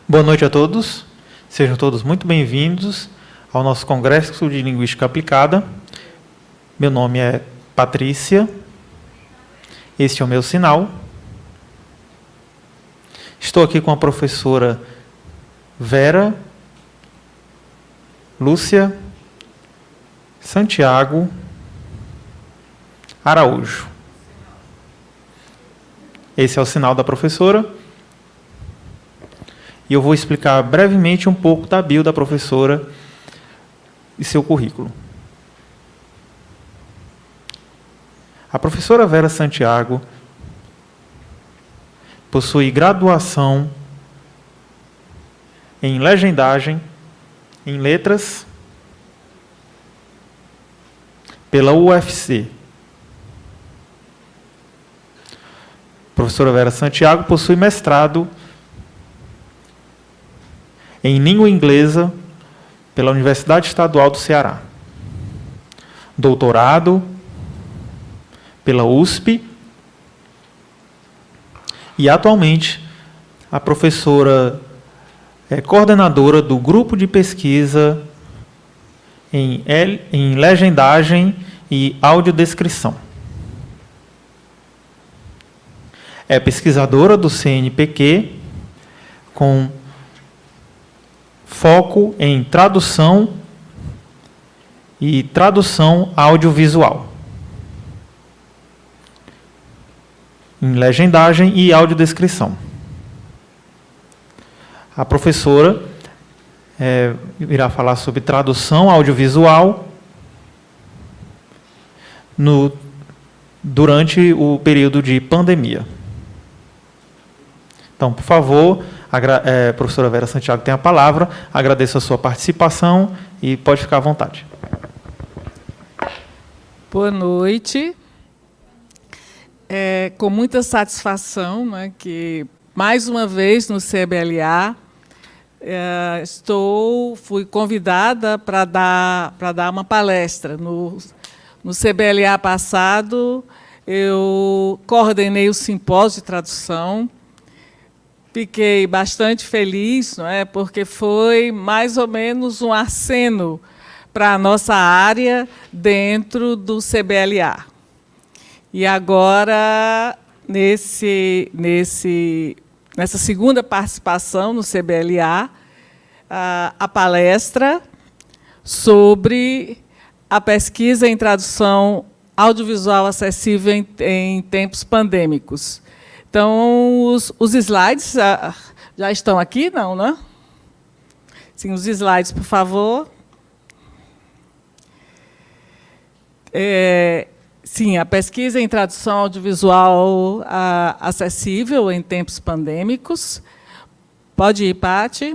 Boa noite a todos. Sejam todos muito bem-vindos ao nosso Congresso de Linguística Aplicada. Meu nome é Patrícia. Este é o meu sinal. Estou aqui com a professora Vera, Lúcia, Santiago, Araújo. Esse é o sinal da professora. E eu vou explicar brevemente um pouco da bio da professora e seu currículo. A professora Vera Santiago possui graduação em legendagem, em letras, pela UFC. A professora Vera Santiago possui mestrado em língua inglesa pela Universidade Estadual do Ceará. Doutorado pela USP. E, atualmente, a professora é coordenadora do grupo de pesquisa em legendagem e audiodescrição. É pesquisadora do CNPq, com foco em tradução e tradução audiovisual, em legendagem e audiodescrição. A professora irá falar sobre tradução audiovisual durante o período de pandemia. Então, por favor, a professora Vera Santiago tem a palavra. Agradeço a sua participação e pode ficar à vontade. Boa noite. Com muita satisfação, né, que, mais uma vez, no CBLA, fui convidada para dar uma palestra. No CBLA passado, eu coordenei o simpósio de tradução. Fiquei bastante feliz, não é, porque foi mais ou menos um aceno para a nossa área dentro do CBLA. E agora, nessa segunda participação no CBLA, a palestra sobre a pesquisa em tradução audiovisual acessível em tempos pandêmicos. Então, os slides já estão aqui, não, né? Sim, os slides, por favor. Sim, a pesquisa em tradução audiovisual acessível em tempos pandêmicos. Pode ir, Pati.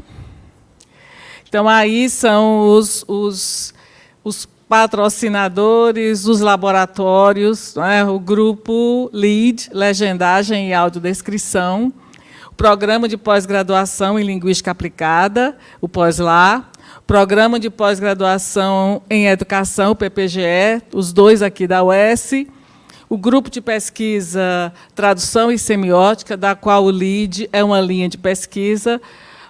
Então, aí são os patrocinadores, os laboratórios, né, o grupo LEAD, Legendagem e Audiodescrição, o Programa de Pós-Graduação em Linguística Aplicada, o POSLA, o Programa de Pós-Graduação em Educação, o PPGE, os dois aqui da UES, o Grupo de Pesquisa Tradução e Semiótica, da qual o LEAD é uma linha de pesquisa,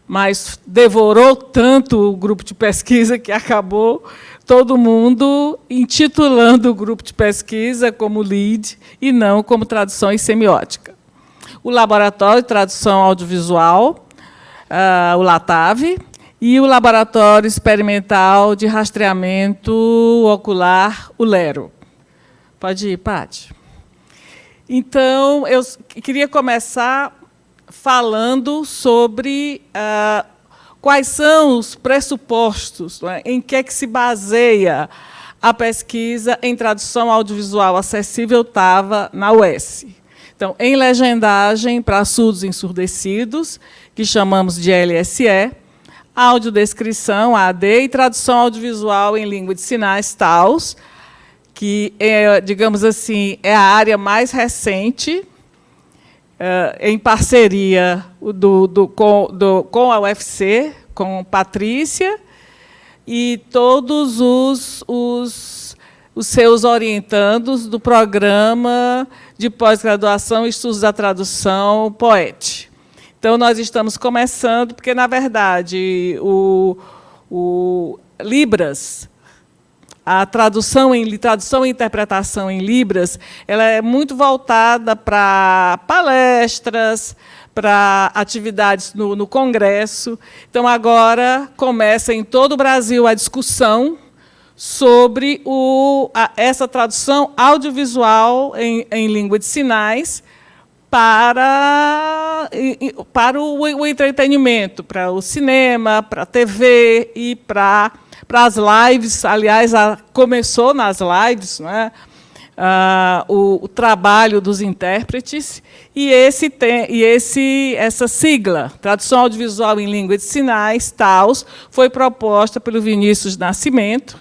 mas devorou tanto o grupo de pesquisa que acabou todo mundo intitulando o grupo de pesquisa como LEAD e não como Tradução e Semiótica. O Laboratório de Tradução Audiovisual, o LATAV, e o Laboratório Experimental de Rastreamento Ocular, o LERO. Pode ir, Pati. Então, eu queria começar falando sobre quais são os pressupostos, né, em que é que se baseia a pesquisa em tradução audiovisual acessível TAVA na UES. Então, em legendagem para surdos e ensurdecidos, que chamamos de LSE, audiodescrição, AD, e tradução audiovisual em língua de sinais, TAUS, que é, digamos assim, é a área mais recente, em parceria com a UFC, com Patrícia, e todos os seus orientandos do programa de pós-graduação e estudos da tradução POET. Então, nós estamos começando, porque, na verdade, o Libras, a tradução e interpretação em Libras, ela é muito voltada para palestras, para atividades no Congresso. Então, agora começa em todo o Brasil a discussão sobre essa tradução audiovisual em língua de sinais para o entretenimento, para o cinema, para a TV e para as lives. Aliás, começou nas lives, né, o trabalho dos intérpretes, e essa sigla, Tradução Audiovisual em Língua de Sinais, TAUS, foi proposta pelo Vinícius Nascimento,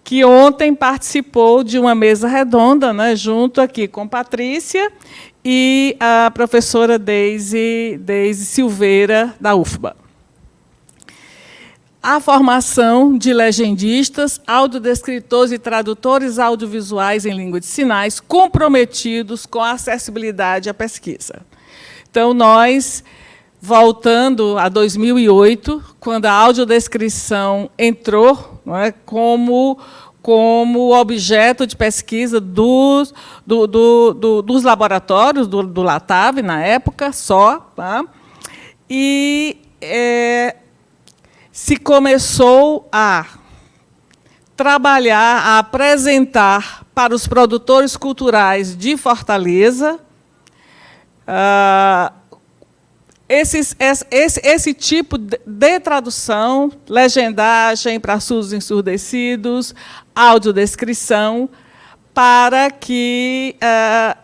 que ontem participou de uma mesa redonda, né, junto aqui com Patrícia e a professora Deise Silveira, da UFBA. A formação de legendistas, audiodescritores e tradutores audiovisuais em língua de sinais comprometidos com a acessibilidade à pesquisa. Então, nós, voltando a 2008, quando a audiodescrição entrou, não é, como objeto de pesquisa dos laboratórios, do LATAV, na época, só, tá? E se começou a trabalhar, a apresentar para os produtores culturais de Fortaleza esse tipo de tradução, legendagem para surdos e ensurdecidos, audiodescrição, para que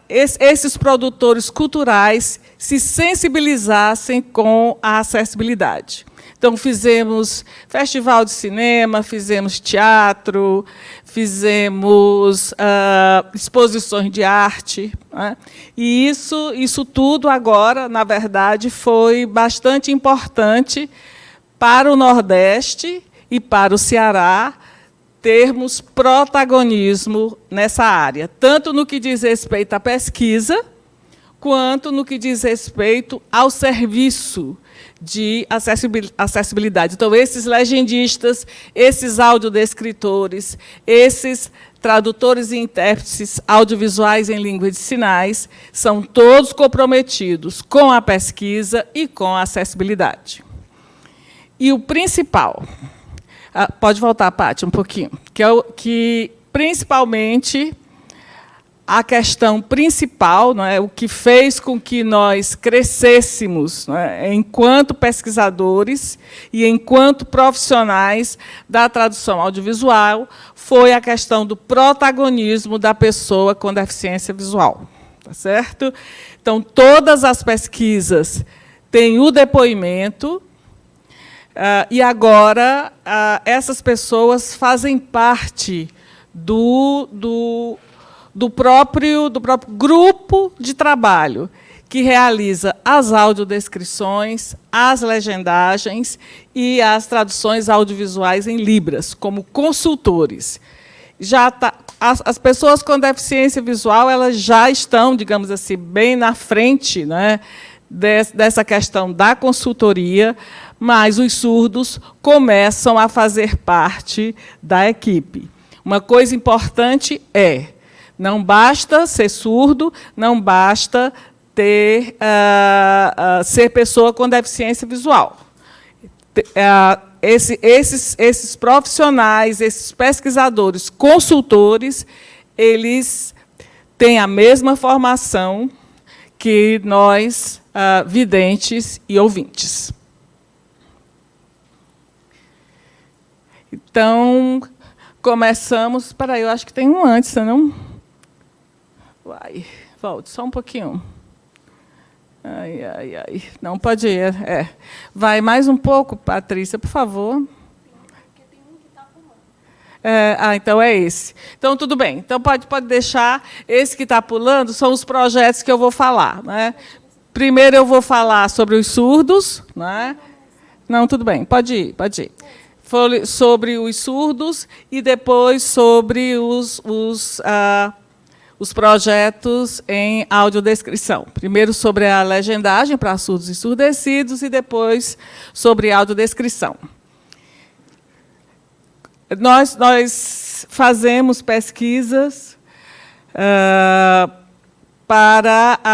esses produtores culturais se sensibilizassem com a acessibilidade. Então, fizemos festival de cinema, fizemos teatro, fizemos exposições de arte, né? E isso tudo agora, na verdade, foi bastante importante para o Nordeste e para o Ceará termos protagonismo nessa área, tanto no que diz respeito à pesquisa, quanto no que diz respeito ao serviço de acessibilidade. Então, esses legendistas, esses audiodescritores, esses tradutores e intérpretes audiovisuais em língua de sinais, são todos comprometidos com a pesquisa e com a acessibilidade. E o principal, pode voltar, Paty, um pouquinho, que principalmente a questão principal, não é, o que fez com que nós crescêssemos, não é, enquanto pesquisadores e enquanto profissionais da tradução audiovisual, foi a questão do protagonismo da pessoa com deficiência visual. Tá certo? Então, todas as pesquisas têm o depoimento, e agora essas pessoas fazem parte do próprio grupo de trabalho que realiza as audiodescrições, as legendagens e as traduções audiovisuais em Libras, como consultores. As pessoas com deficiência visual, elas já estão, digamos assim, bem na frente, né, dessa questão da consultoria, mas os surdos começam a fazer parte da equipe. Uma coisa importante não basta ser surdo, não basta ser pessoa com deficiência visual. Esses profissionais, esses pesquisadores, consultores, eles têm a mesma formação que nós, videntes e ouvintes. Então, começamos... Espera aí, eu acho que tem um antes, não? Vai, volte só um pouquinho. Ai. Não, pode ir. Vai mais um pouco, Patrícia, por favor. Porque tem um que está pulando. Então é esse. Então, tudo bem. Então, pode deixar. Esse que está pulando são os projetos que eu vou falar, né? Primeiro, eu vou falar sobre os surdos. Né? Não, tudo bem. Pode ir. Sobre os surdos e depois sobre os os projetos em audiodescrição. Primeiro sobre a legendagem para surdos e ensurdecidos e depois sobre audiodescrição. Nós fazemos pesquisas para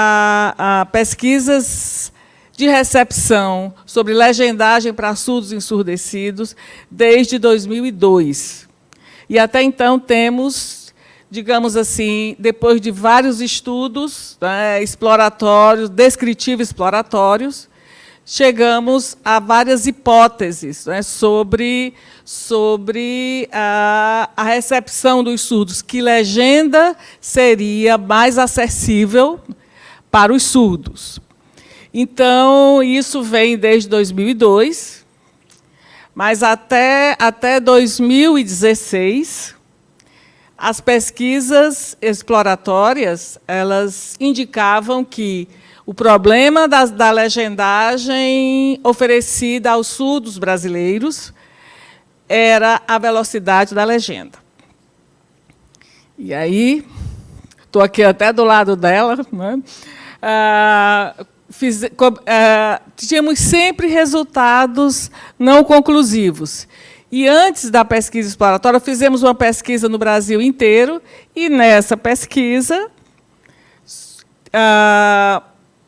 pesquisas de recepção sobre legendagem para surdos e ensurdecidos desde 2002. E até então temos, digamos assim, depois de vários estudos, né, exploratórios, descritivos exploratórios, chegamos a várias hipóteses, né, sobre a recepção dos surdos, que legenda seria mais acessível para os surdos. Então, isso vem desde 2002, mas até 2016, as pesquisas exploratórias elas indicavam que o problema da legendagem oferecida aos surdos brasileiros era a velocidade da legenda. E aí, estou aqui até do lado dela, né? Tínhamos sempre resultados não conclusivos. E, antes da pesquisa exploratória, fizemos uma pesquisa no Brasil inteiro, e, nessa pesquisa,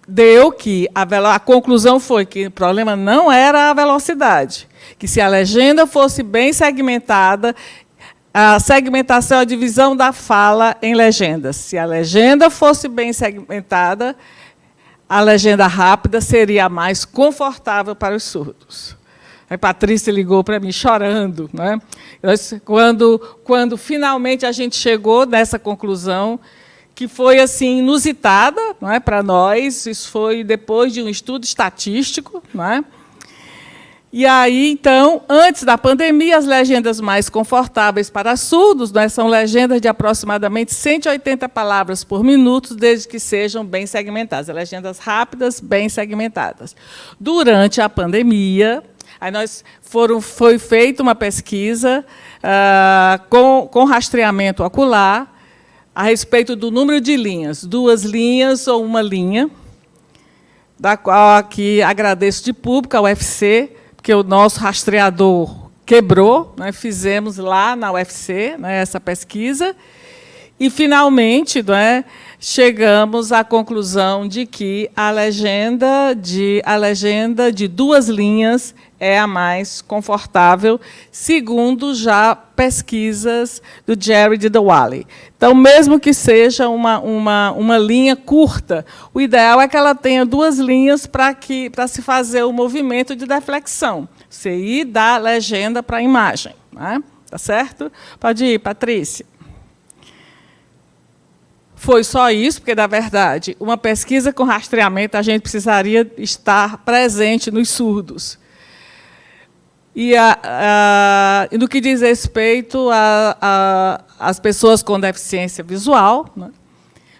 deu que a conclusão foi que o problema não era a velocidade, que, se a legenda fosse bem segmentada, a segmentação é a divisão da fala em legendas. Se a legenda fosse bem segmentada, a legenda rápida seria a mais confortável para os surdos. A Patrícia ligou para mim chorando, né? Quando finalmente a gente chegou nessa conclusão, que foi assim inusitada, não é, para nós. Isso foi depois de um estudo estatístico, não é? E aí, então, antes da pandemia, as legendas mais confortáveis para surdos, né, são legendas de aproximadamente 180 palavras por minuto, desde que sejam bem segmentadas. Legendas rápidas, bem segmentadas. Durante a pandemia, aí foi feita uma pesquisa com rastreamento ocular a respeito do número de linhas, 2 linhas ou 1 linha, da qual aqui agradeço de público ao UFC, porque o nosso rastreador quebrou, né, fizemos lá na UFC, né, essa pesquisa, e, finalmente, né, chegamos à conclusão de que a legenda de 2 linhas é a mais confortável, segundo já pesquisas do Jerry Dewally. Então, mesmo que seja uma linha curta, o ideal é que ela tenha 2 linhas para se fazer o movimento de deflexão, você ir da legenda para a imagem. Né? Tá certo? Pode ir, Patrícia. Foi só isso, porque, na verdade, uma pesquisa com rastreamento, a gente precisaria estar presente nos surdos. E no que diz respeito às pessoas com deficiência visual, né,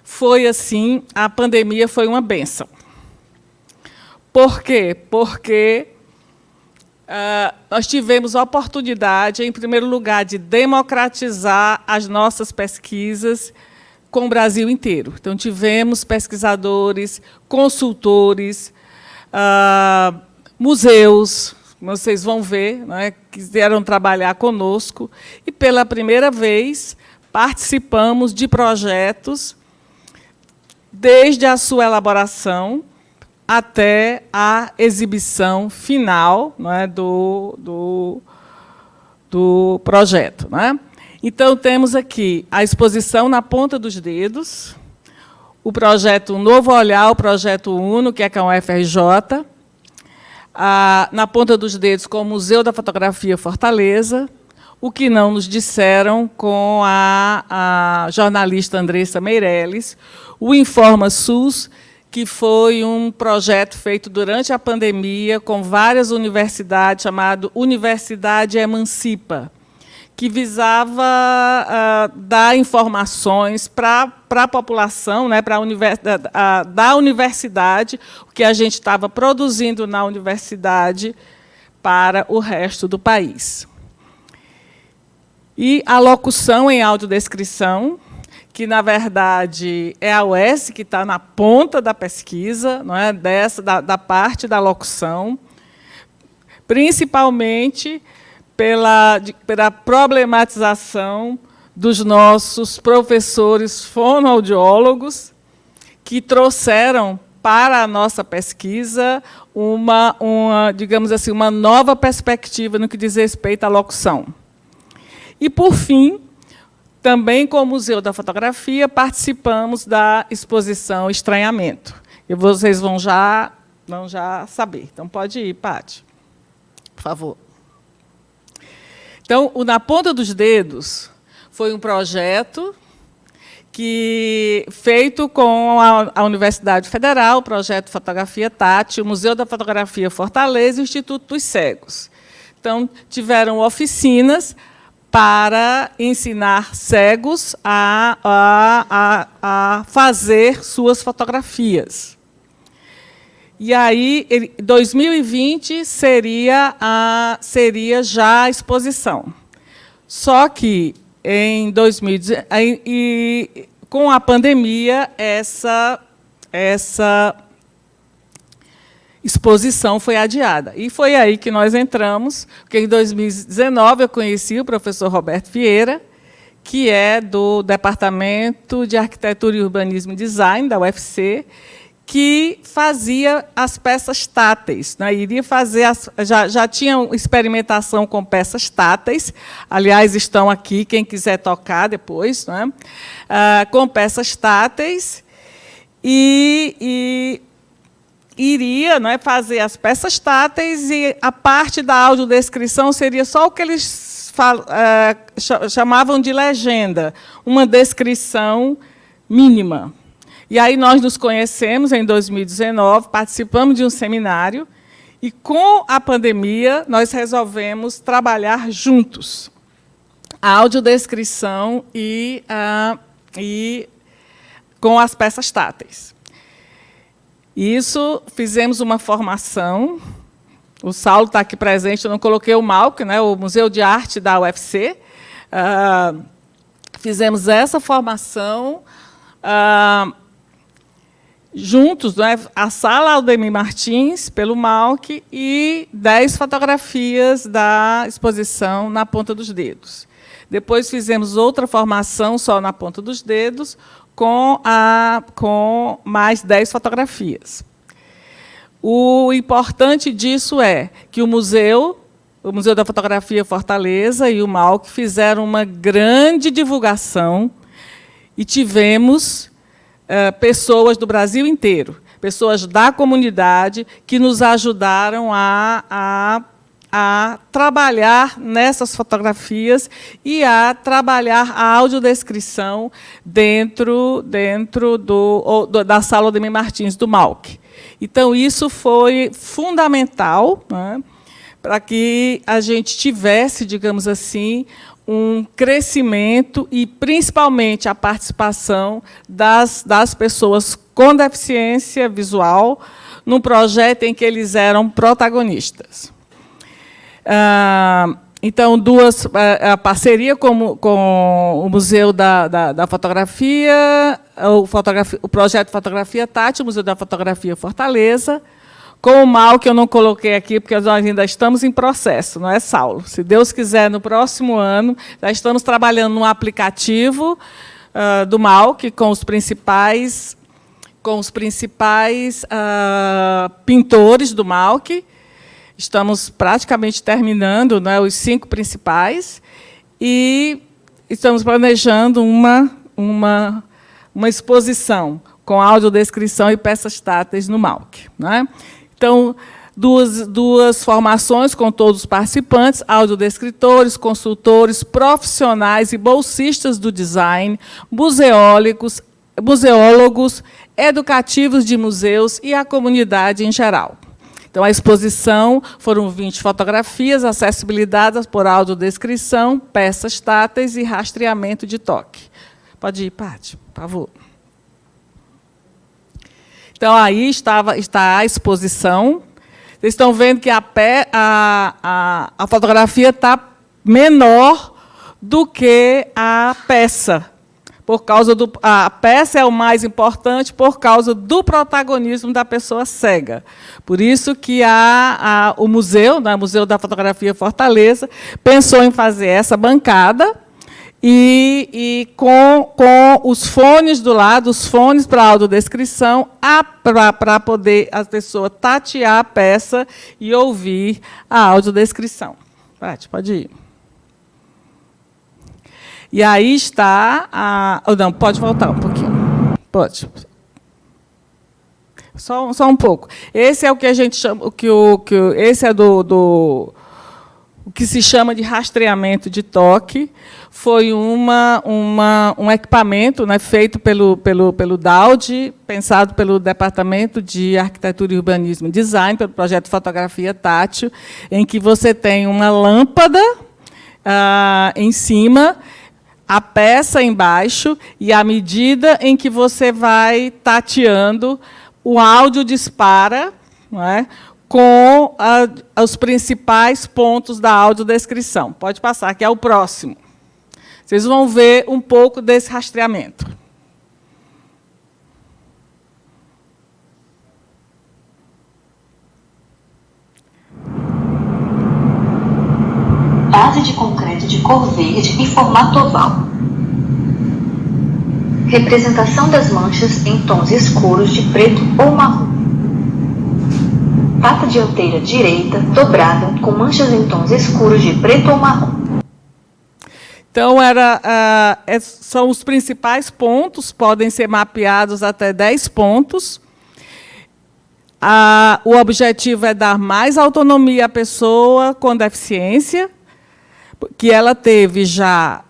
foi assim, a pandemia foi uma bênção. Por quê? Porque nós tivemos a oportunidade, em primeiro lugar, de democratizar as nossas pesquisas com o Brasil inteiro. Então, tivemos pesquisadores, consultores, museus, vocês vão ver, né, quiseram trabalhar conosco, e, pela primeira vez, participamos de projetos desde a sua elaboração até a exibição final, né, do projeto. Né? Então, temos aqui a exposição na ponta dos dedos, o projeto Novo Olhar, o projeto UNO, que é com a UFRJ, na ponta dos dedos com o Museu da Fotografia Fortaleza, o que não nos disseram com a jornalista Andressa Meirelles, o Informa SUS, que foi um projeto feito durante a pandemia com várias universidades, chamado Universidade Emancipa, que visava dar informações para a população, né, da universidade, o que a gente estava produzindo na universidade para o resto do país. E a locução em audiodescrição, que, na verdade, é a UES que está na ponta da pesquisa, não é? Da parte da locução, principalmente pela problematização dos nossos professores fonoaudiólogos, que trouxeram para a nossa pesquisa digamos assim, uma nova perspectiva no que diz respeito à locução. E, por fim, também com o Museu da Fotografia, participamos da exposição Estranhamento. E vocês vão já saber. Então, pode ir, Paty, por favor. Então, o Na Ponta dos Dedos foi um projeto feito com a Universidade Federal, o projeto Fotografia Tátil, o Museu da Fotografia Fortaleza e o Instituto dos Cegos. Então, tiveram oficinas para ensinar cegos a fazer suas fotografias. E aí, 2020 seria já a exposição. Só que, em 2019, com a pandemia, essa exposição foi adiada. E foi aí que nós entramos, porque em 2019 eu conheci o professor Roberto Vieira, que é do Departamento de Arquitetura e Urbanismo e Design, da UFC, que fazia as peças táteis, né? Iria fazer já tinha experimentação com peças táteis, aliás, estão aqui, quem quiser tocar depois, né? Com peças táteis, e iria, não é, fazer as peças táteis, e a parte da audiodescrição seria só o que eles chamavam de legenda, uma descrição mínima. E aí nós nos conhecemos em 2019, participamos de um seminário, e, com a pandemia, nós resolvemos trabalhar juntos a audiodescrição e com as peças táteis. Isso, fizemos uma formação. O Saulo está aqui presente, eu não coloquei o MAUC, né, o Museu de Arte da UFC. Fizemos essa formação juntos, né, a Sala Aldemir Martins, pelo MAUC, e 10 fotografias da exposição Na Ponta dos Dedos. Depois fizemos outra formação só na ponta dos dedos, com mais 10 fotografias. O importante disso é que o Museu da Fotografia Fortaleza e o MAUC fizeram uma grande divulgação, e tivemos pessoas do Brasil inteiro, pessoas da comunidade, que nos ajudaram a trabalhar nessas fotografias e a trabalhar a audiodescrição dentro da Sala Aldemir Martins, do MAUC. Então, isso foi fundamental, né, para que a gente tivesse, digamos assim, um crescimento e, principalmente, a participação das pessoas com deficiência visual num projeto em que eles eram protagonistas. Então, a parceria com o Museu da Fotografia, o projeto Fotografia Tátil, o Museu da Fotografia Fortaleza, com o MAUC, que eu não coloquei aqui, porque nós ainda estamos em processo, não é, Saulo? Se Deus quiser, no próximo ano, já estamos trabalhando num aplicativo do MAUC, com os principais pintores do MAUC. Estamos praticamente terminando, né, os 5 principais, e estamos planejando uma exposição com audiodescrição e peças táteis no MAUC, né? Então, duas formações com todos os participantes, audiodescritores, consultores, profissionais e bolsistas do design, museólogos, educativos de museus e a comunidade em geral. Então, a exposição foram 20 fotografias, acessibilidade por audiodescrição, peças táteis e rastreamento de toque. Pode ir, Paty, por favor. Então, aí está a exposição. Vocês estão vendo que a fotografia está menor do que a peça, por causa do... A peça é o mais importante por causa do protagonismo da pessoa cega. Por isso que o museu, né, o Museu da Fotografia Fortaleza, pensou em fazer essa bancada e com os fones do lado, os fones para audiodescrição, para poder a pessoa tatear a peça e ouvir a audiodescrição. Pode ir. E aí está não, pode voltar um pouquinho. Pode. Só um pouco. Esse é o que a gente chama, esse é o que se chama de rastreamento de toque. Foi um equipamento, né, feito pelo DAUD, pensado pelo Departamento de Arquitetura e Urbanismo e Design, pelo projeto Fotografia Tátil, em que você tem uma lâmpada em cima, a peça embaixo, e à medida em que você vai tateando, o áudio dispara, não é, com os principais pontos da audiodescrição. Pode passar, que é o próximo. Vocês vão ver um pouco desse rastreamento. Base de concreto de cor verde em formato oval. Representação das manchas em tons escuros de preto ou marrom. Pata dianteira direita dobrada com manchas em tons escuros de preto ou marrom. Então, são os principais pontos, podem ser mapeados até 10 pontos. O objetivo é dar mais autonomia à pessoa com deficiência, que ela teve já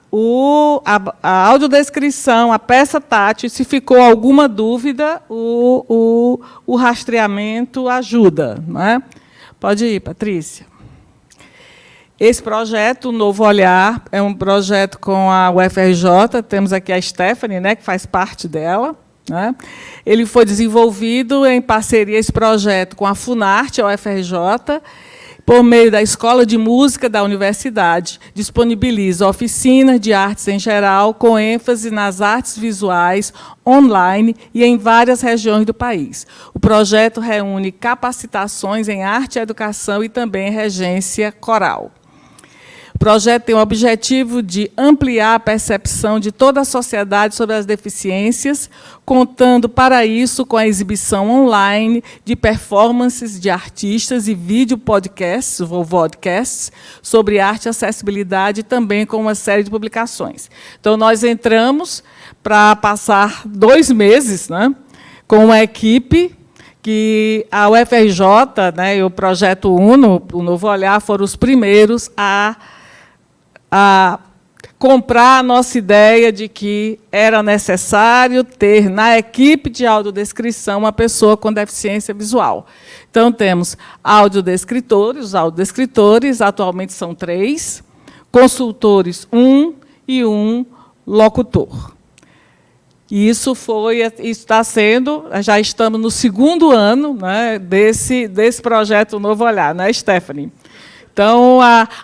a audiodescrição, a peça tátil, se ficou alguma dúvida, o rastreamento ajuda. Não é? Pode ir, Patrícia. Esse projeto, o Novo Olhar, é um projeto com a UFRJ, temos aqui a Stephanie, né, que faz parte dela. Né? Ele foi desenvolvido em parceria, esse projeto, com a Funarte, a UFRJ, por meio da Escola de Música da Universidade, disponibiliza oficinas de artes em geral, com ênfase nas artes visuais, online e em várias regiões do país. O projeto reúne capacitações em arte e educação e também regência coral. O projeto tem o objetivo de ampliar a percepção de toda a sociedade sobre as deficiências, contando para isso com a exibição online de performances de artistas e vídeo podcasts, ou vodcasts, sobre arte e acessibilidade, também com uma série de publicações. Então, nós entramos para passar 2 meses, né, com uma equipe que a UFRJ, né, e o Projeto UNO, o Novo Olhar, foram os primeiros a comprar a nossa ideia de que era necessário ter na equipe de audiodescrição uma pessoa com deficiência visual. Então, temos audiodescritores, os audiodescritores, atualmente são 3, consultores 1 e 1 locutor. E isso está sendo, já estamos no 2º ano, né, desse projeto Novo Olhar, né, Stephanie? Então,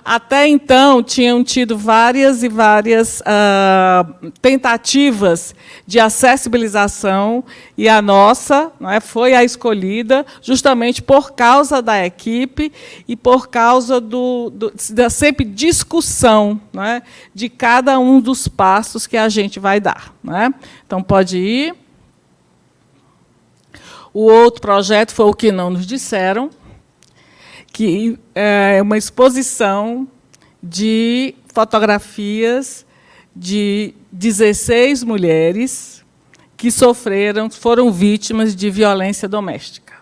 até então, tinham tido várias e várias tentativas de acessibilização, e a nossa, não é, foi a escolhida justamente por causa da equipe e por causa da sempre discussão, não é, de cada um dos passos que a gente vai dar. Não é? Então, pode ir. O outro projeto foi o que não nos disseram, que é uma exposição de fotografias de 16 mulheres que foram vítimas de violência doméstica.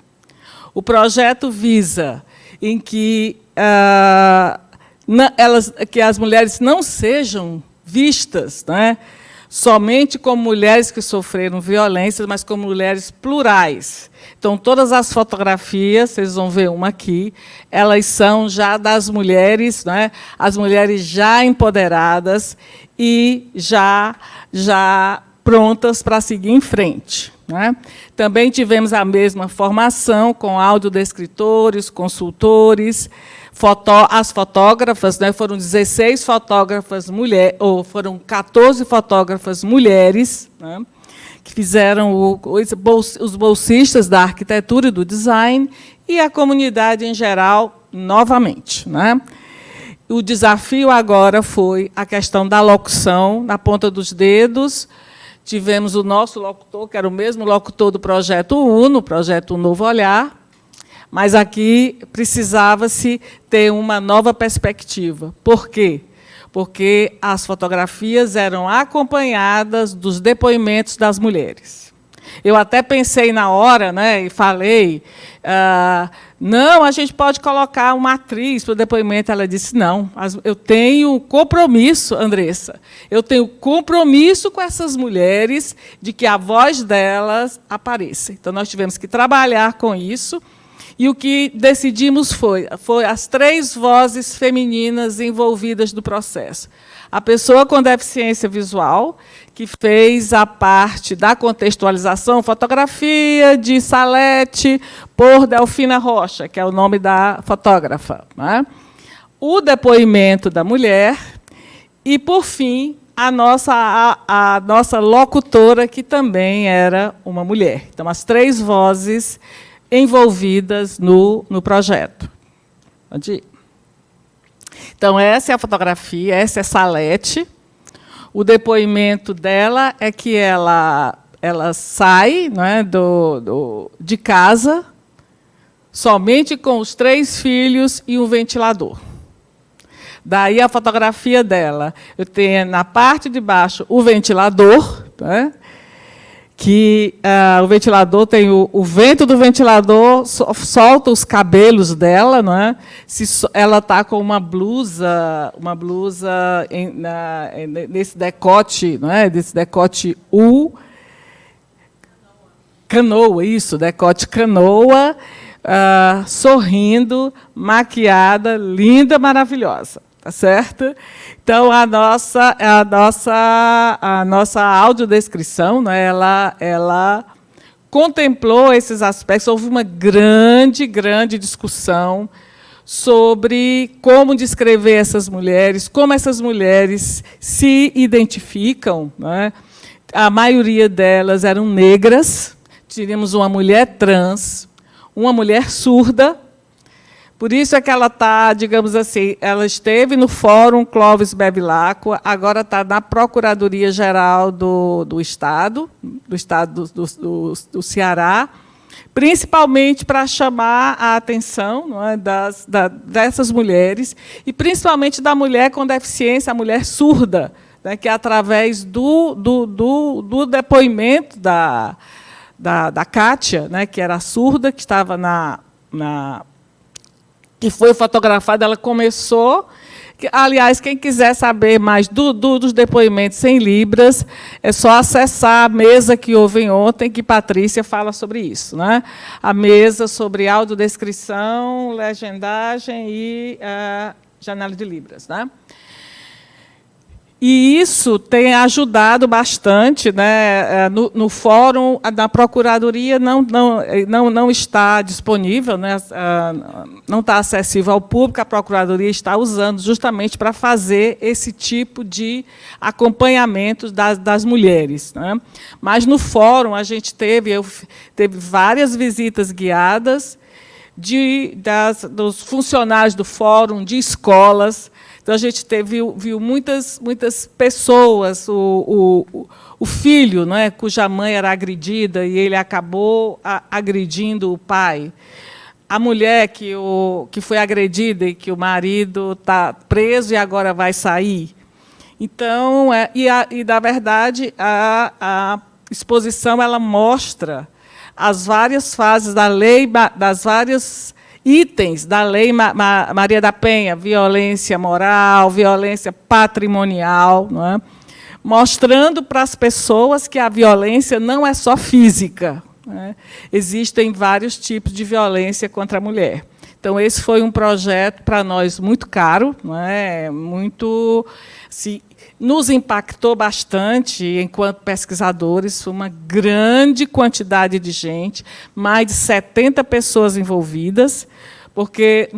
O projeto visa em que as mulheres não sejam vistas, né, somente como mulheres que sofreram violência, mas como mulheres plurais. Então, todas as fotografias, vocês vão ver uma aqui, elas são já das mulheres, né, as mulheres já empoderadas e já prontas para seguir em frente. Né? Também tivemos a mesma formação com audiodescritores, consultores, As fotógrafas, né, foram 16 fotógrafas mulheres, ou foram 14 fotógrafas mulheres, né, que fizeram os bolsistas da arquitetura e do design, e a comunidade em geral, novamente, né? O desafio agora foi a questão da locução, na ponta dos dedos. Tivemos o nosso locutor, que era o mesmo locutor do Projeto Uno, o Projeto Novo Olhar, mas aqui precisava-se ter uma nova perspectiva. Por quê? Porque as fotografias eram acompanhadas dos depoimentos das mulheres. Eu até pensei na hora, né, e falei, não, a gente pode colocar uma atriz para o depoimento. Ela disse, não, eu tenho compromisso, Andressa, eu tenho compromisso com essas mulheres de que a voz delas apareça. Então, nós tivemos que trabalhar com isso, e o que decidimos foi as 3 vozes femininas envolvidas no processo. A pessoa com deficiência visual, que fez a parte da contextualização, fotografia de Salete por Delfina Rocha, que é o nome da fotógrafa, né? O depoimento da mulher e, por fim, a nossa locutora, que também era uma mulher. Então, as 3 vozes envolvidas no projeto. Pode ir. Então, essa é a fotografia, essa é Salete. O depoimento dela é que ela sai, né, de casa somente com os 3 filhos e um ventilador. Daí a fotografia dela. Eu tenho na parte de baixo o ventilador, né, que o ventilador tem o vento do ventilador solta os cabelos dela, não é? Ela está com uma blusa nesse decote, não é? Desse decote canoa, isso, decote canoa, sorrindo, maquiada, linda, maravilhosa. Tá certo? Então, a nossa audiodescrição, né, ela contemplou esses aspectos. Houve uma grande discussão sobre como descrever essas mulheres, como essas mulheres se identificam, né? A maioria delas eram negras, tínhamos uma mulher trans, uma mulher surda. Por isso é que ela está, digamos assim, ela esteve no Fórum Clóvis Bevilacqua, agora está na Procuradoria-Geral do Estado do Ceará, principalmente para chamar a atenção, não é, dessas mulheres, e principalmente da mulher com deficiência, a mulher surda, né, que através do depoimento da Kátia, né, que era surda, que estava que foi fotografada, ela começou. Aliás, quem quiser saber mais dos depoimentos em Libras, é só acessar a mesa que houve ontem, que Patrícia fala sobre isso, né? A mesa sobre audiodescrição, legendagem e janela de Libras, né? E isso tem ajudado bastante, né? No fórum, na Procuradoria não está disponível, né? Não está acessível ao público, a Procuradoria está usando justamente para fazer esse tipo de acompanhamento das mulheres, né? Mas, no fórum, a gente teve várias visitas guiadas dos funcionários do fórum, de escolas. Então, a gente viu muitas pessoas, o filho, não é, cuja mãe era agredida e ele acabou agredindo o pai. A mulher que foi agredida e que o marido está preso e agora vai sair. Então, na verdade, a exposição ela mostra as várias fases da lei, das várias itens da Lei Maria da Penha, violência moral, violência patrimonial, não é? Mostrando para as pessoas que a violência não é só física, né? Existem vários tipos de violência contra a mulher. Então, esse foi um projeto para nós muito caro, não é? Muito, nos impactou bastante enquanto pesquisadores, foi uma grande quantidade de gente, mais de 70 pessoas envolvidas, porque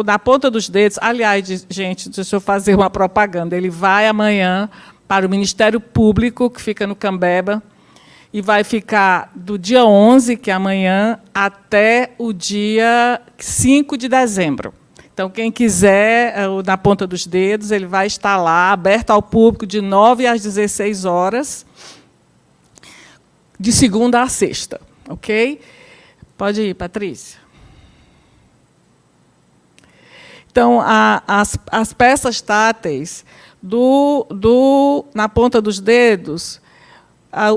na ponta dos dedos, aliás, gente, deixa eu fazer uma propaganda, ele vai amanhã para o Ministério Público, que fica no Cambeba, e vai ficar do dia 11, que é amanhã, até o dia 5 de dezembro. Então, quem quiser, na ponta dos dedos, ele vai estar lá, aberto ao público, de 9 às 16 horas, de segunda a sexta. Ok? Pode ir, Patrícia. Então, as peças táteis na ponta dos dedos,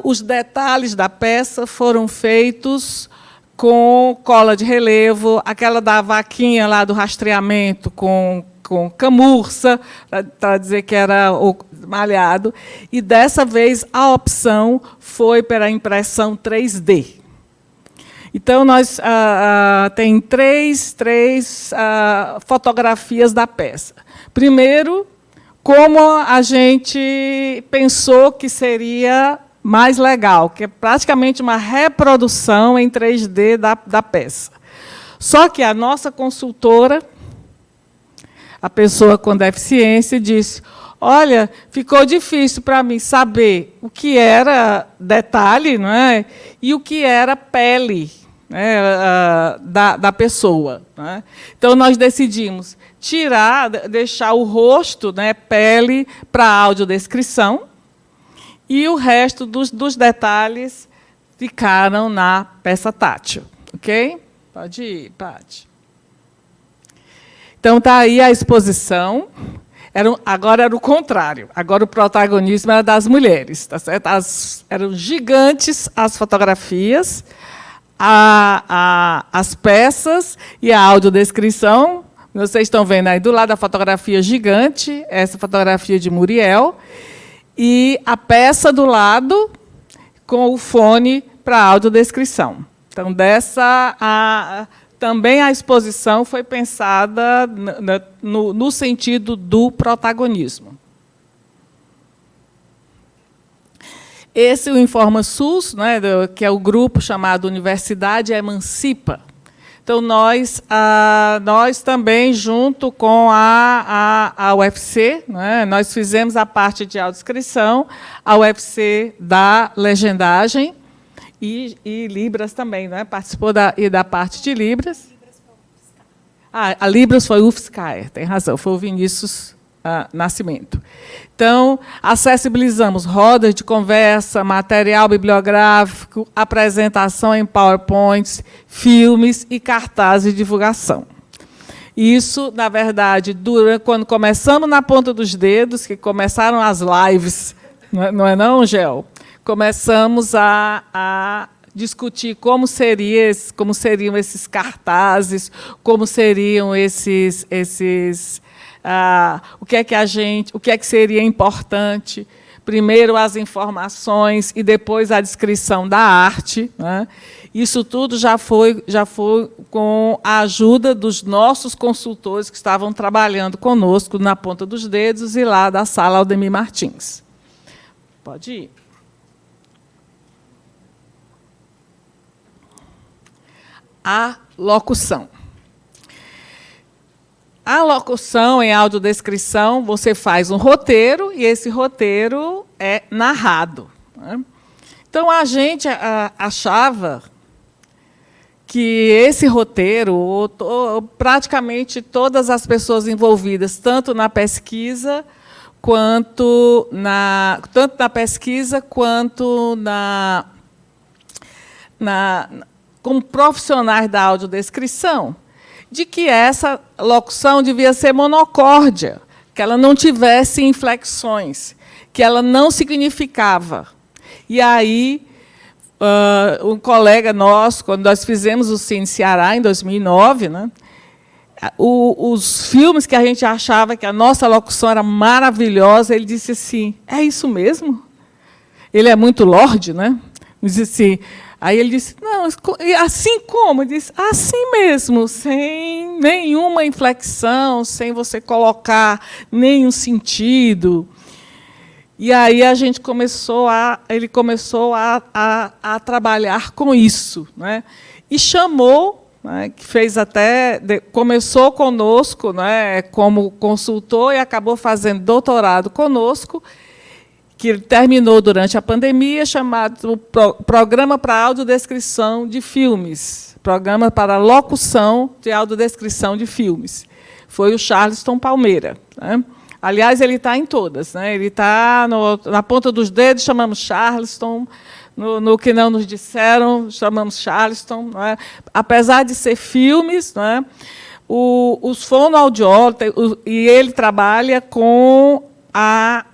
os detalhes da peça foram feitos com cola de relevo, aquela da vaquinha lá do rastreamento com camurça, para dizer que era malhado. E, dessa vez, a opção foi pela impressão 3D. Então, nós tem três fotografias da peça. Primeiro, como a gente pensou que seria mais legal, que é praticamente uma reprodução em 3D da peça. Só que a nossa consultora, a pessoa com deficiência, disse: olha, ficou difícil para mim saber o que era detalhe, não é? E o que era pele, né, da pessoa. Né? Então, nós decidimos deixar o rosto, né, pele, para audiodescrição, e o resto dos detalhes ficaram na peça tátil. Ok? Pode ir, Paty. Então, está aí a exposição. Agora era o contrário. Agora o protagonismo era das mulheres. Tá certo? Eram gigantes as fotografias, as peças e a audiodescrição. Vocês estão vendo aí do lado a fotografia gigante, essa fotografia de Muriel, e a peça do lado com o fone para audiodescrição. Então, também a exposição foi pensada no sentido do protagonismo. Esse é o Informa SUS, né, que é o grupo chamado Universidade Emancipa. Então, nós também, junto com a UFC, né, nós fizemos a parte de audiodescrição, a UFC da legendagem e Libras também, né, participou da parte de Libras. A Libras foi o UFSCar, tem razão, foi o Vinícius Nascimento. Então, acessibilizamos rodas de conversa, material bibliográfico, apresentação em PowerPoints, filmes e cartazes de divulgação. Isso, na verdade, quando começamos na ponta dos dedos, que começaram as lives, não é não, Gel? Começamos a discutir como seriam esses cartazes, como seriam o que é que seria importante. Primeiro as informações e depois a descrição da arte. Né? Isso tudo já foi com a ajuda dos nossos consultores que estavam trabalhando conosco na ponta dos dedos e lá da sala Aldemir Martins. Pode ir. A locução. A locução em audiodescrição, você faz um roteiro e esse roteiro é narrado. Né? Então, a gente achava que esse roteiro, praticamente todas as pessoas envolvidas, tanto na pesquisa quanto como profissionais da audiodescrição, de que essa locução devia ser monocórdia, que ela não tivesse inflexões, que ela não significava. E aí, um colega nosso, quando nós fizemos o Cine Ceará, em 2009, né, os filmes que a gente achava que a nossa locução era maravilhosa, ele disse assim: é isso mesmo? Ele é muito lorde, né? Ele disse assim. Aí ele disse: não, assim como? Ele disse: assim mesmo, sem nenhuma inflexão, sem você colocar nenhum sentido. E aí ele começou a trabalhar com isso, né? E chamou né, que fez começou conosco, né, como consultor e acabou fazendo doutorado conosco, que terminou durante a pandemia, chamado Programa para Audiodescrição de Filmes, Programa para Locução de Audiodescrição de Filmes. Foi o Charleston Palmeira, né? Aliás, ele está em todas, né? Ele está na ponta dos dedos, chamamos Charleston, no que não nos disseram, chamamos Charleston. Não é? Apesar de ser filmes, não é? Os fonoaudiólogos, e ele trabalha com a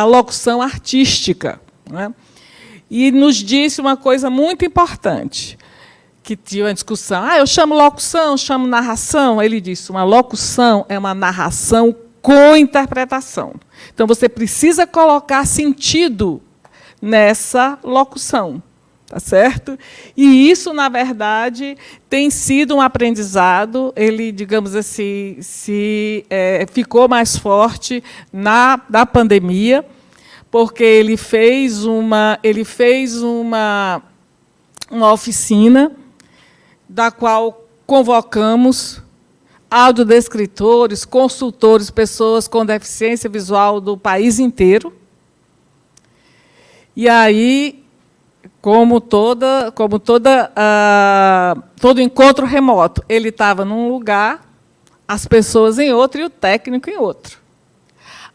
locução artística. Não é? E nos disse uma coisa muito importante, que tinha uma discussão. Eu chamo locução, chamo narração. Ele disse, uma locução é uma narração com interpretação. Então, você precisa colocar sentido nessa locução, tá certo? E isso, na verdade, tem sido um aprendizado. Ele, digamos assim, ficou mais forte na pandemia, porque ele fez uma oficina da qual convocamos audiodescritores, consultores, pessoas com deficiência visual do país inteiro. E aí, todo encontro remoto, ele estava num lugar, as pessoas em outro e o técnico em outro.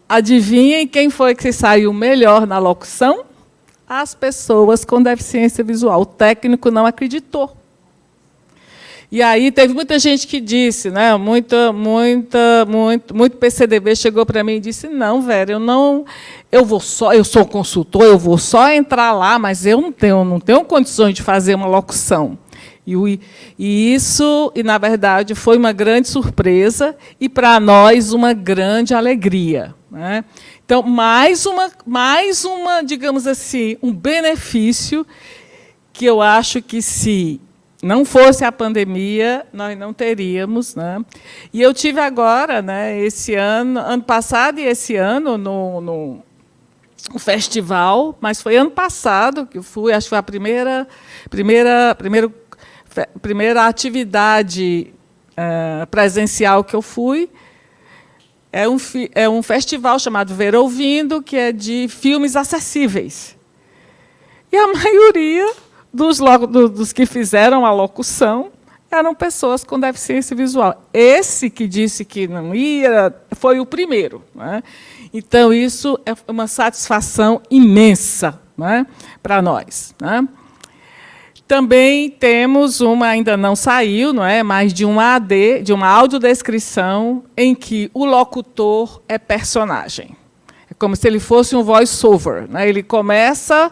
Adivinhem quem foi que saiu melhor na locução? As pessoas com deficiência visual. O técnico não acreditou. E aí teve muita gente que disse, né, muito PCDB chegou para mim e disse, não, Vera, eu sou consultor, eu vou só entrar lá, mas eu não tenho condições de fazer uma locução. E isso, na verdade, foi uma grande surpresa e, para nós, uma grande alegria. Né? Então, mais uma, digamos assim, um benefício que eu acho que, se não fosse a pandemia, nós não teríamos. Né? E eu tive agora, né, esse ano passado e esse ano, no festival, mas foi ano passado que eu fui, acho que foi a primeira atividade presencial que eu fui. É um festival chamado Ver Ouvindo, que é de filmes acessíveis. E a maioria dos que fizeram a locução eram pessoas com deficiência visual. Esse que disse que não ia foi o primeiro. Né? Então, isso é uma satisfação imensa, né, para nós. Né? Também temos ainda não saiu, não é, mas de uma audiodescrição em que o locutor é personagem. É como se ele fosse um voice-over. Né? Ele começa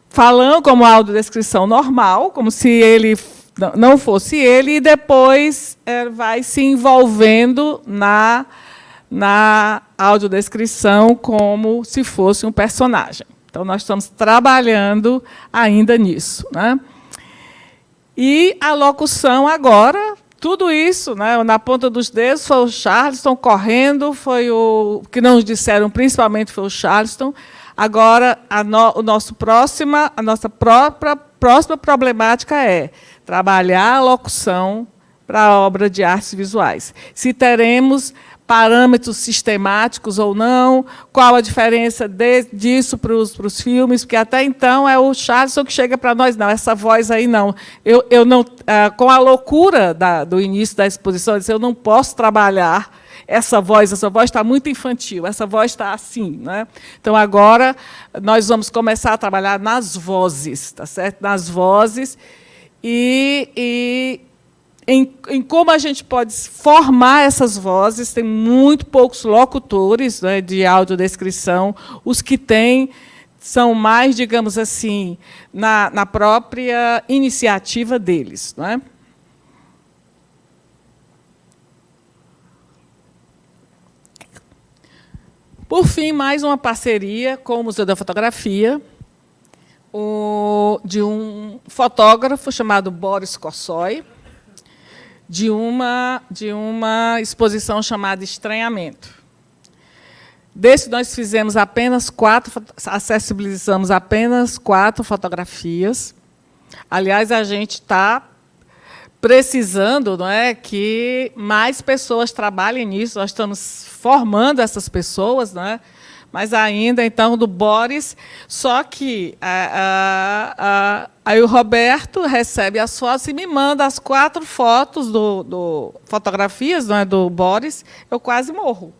falando como audiodescrição normal, como se ele não fosse ele, e depois vai se envolvendo na audiodescrição como se fosse um personagem. Então, nós estamos trabalhando ainda nisso. Né? E a locução agora, tudo isso, né, na ponta dos dedos, foi o Charleston correndo, foi o que nos disseram, principalmente foi o Charleston. Agora, a nossa próxima problemática é trabalhar a locução para a obra de artes visuais. Se teremos parâmetros sistemáticos ou não, qual a diferença disso para os filmes, porque até então é o Charleston que chega para nós, não, essa voz aí não. Eu não, com a loucura do início da exposição, eu disse, eu não posso trabalhar essa voz está muito infantil, essa voz está assim. Né? Então, agora, nós vamos começar a trabalhar nas vozes, tá certo? Nas vozes, e em como a gente pode formar essas vozes. Tem muito poucos locutores, né, de audiodescrição. Os que têm são mais, digamos assim, na própria iniciativa deles. Não é? Por fim, mais uma parceria com o Museu da Fotografia, de um fotógrafo chamado Boris Kosoy, de uma exposição chamada Estranhamento. Desse, nós fizemos acessibilizamos apenas 4 fotografias. Aliás, a gente está precisando, não é, que mais pessoas trabalhem nisso. Nós estamos formando essas pessoas, não é? Mas ainda, então, do Boris, só que aí o Roberto recebe as fotos e me manda as 4 fotos fotografias, não é, do Boris, eu quase morro.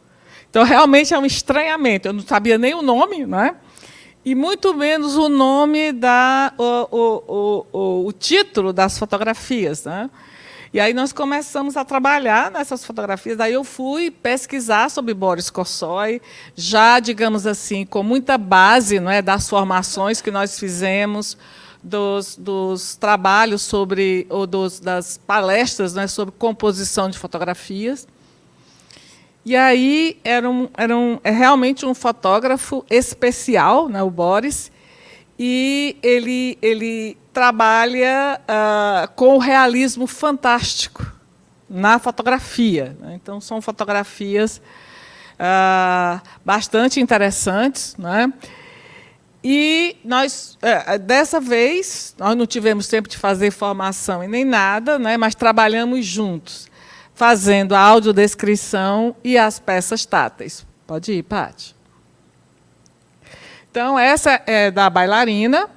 Então, realmente é um estranhamento. Eu não sabia nem o nome, não é? E muito menos o nome, o título das fotografias, né? E aí nós começamos a trabalhar nessas fotografias. Daí eu fui pesquisar sobre Boris Kossoi, já, digamos assim, com muita base, não é, das formações que nós fizemos, dos trabalhos sobre, ou das palestras, não é, sobre composição de fotografias. E aí é realmente um fotógrafo especial, né, o Boris, e ele trabalha com o realismo fantástico na fotografia, né? Então, são fotografias bastante interessantes, né? E nós, dessa vez, nós não tivemos tempo de fazer formação e nem nada, né? Mas trabalhamos juntos, fazendo a audiodescrição e as peças táteis. Pode ir, Paty. Então, essa é da bailarina,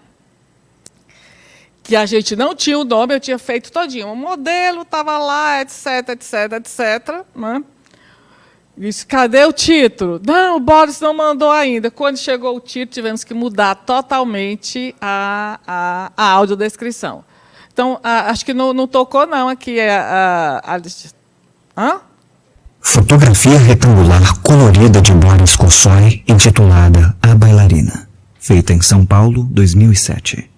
que a gente não tinha o nome, eu tinha feito todinho. O modelo estava lá, etc, etc, etc. Né? Disse, cadê o título? Não, o Boris não mandou ainda. Quando chegou o título, tivemos que mudar totalmente a audiodescrição. Então, acho que não tocou, não, aqui é Hã? Fotografia retangular colorida de Boris Kossoi, intitulada A Bailarina, feita em São Paulo, 2007.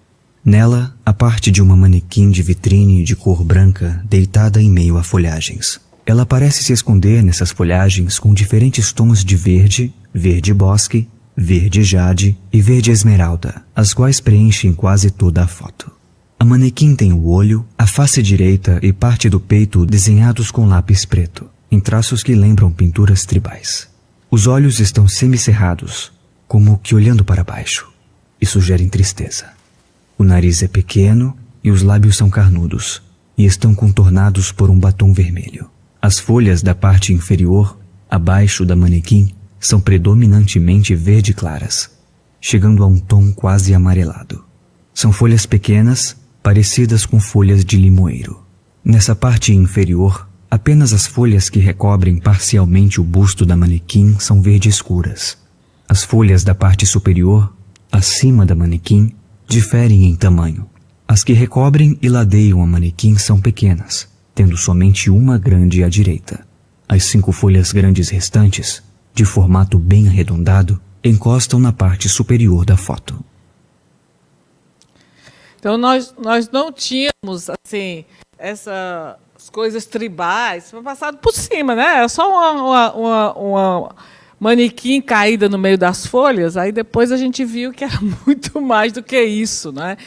Nela, a parte de uma manequim de vitrine de cor branca deitada em meio a folhagens. Ela parece se esconder nessas folhagens com diferentes tons de verde, verde bosque, verde jade e verde esmeralda, as quais preenchem quase toda a foto. A manequim tem o olho, a face direita e parte do peito desenhados com lápis preto, em traços que lembram pinturas tribais. Os olhos estão semicerrados, como que olhando para baixo, e sugerem tristeza. O nariz é pequeno e os lábios são carnudos, e estão contornados por um batom vermelho. As folhas da parte inferior, abaixo da manequim, são predominantemente verde claras, chegando a um tom quase amarelado. São folhas pequenas, parecidas com folhas de limoeiro. Nessa parte inferior, apenas as folhas que recobrem parcialmente o busto da manequim são verde escuras. As folhas da parte superior, acima da manequim, diferem em tamanho. As que recobrem e ladeiam a manequim são pequenas, tendo somente uma grande à direita. As 5 folhas grandes restantes, de formato bem arredondado, encostam na parte superior da foto. Então, nós não tínhamos, assim, essas coisas tribais, foi passado por cima, né? Era só uma manequim caída no meio das folhas, aí depois a gente viu que era muito mais do que isso, né?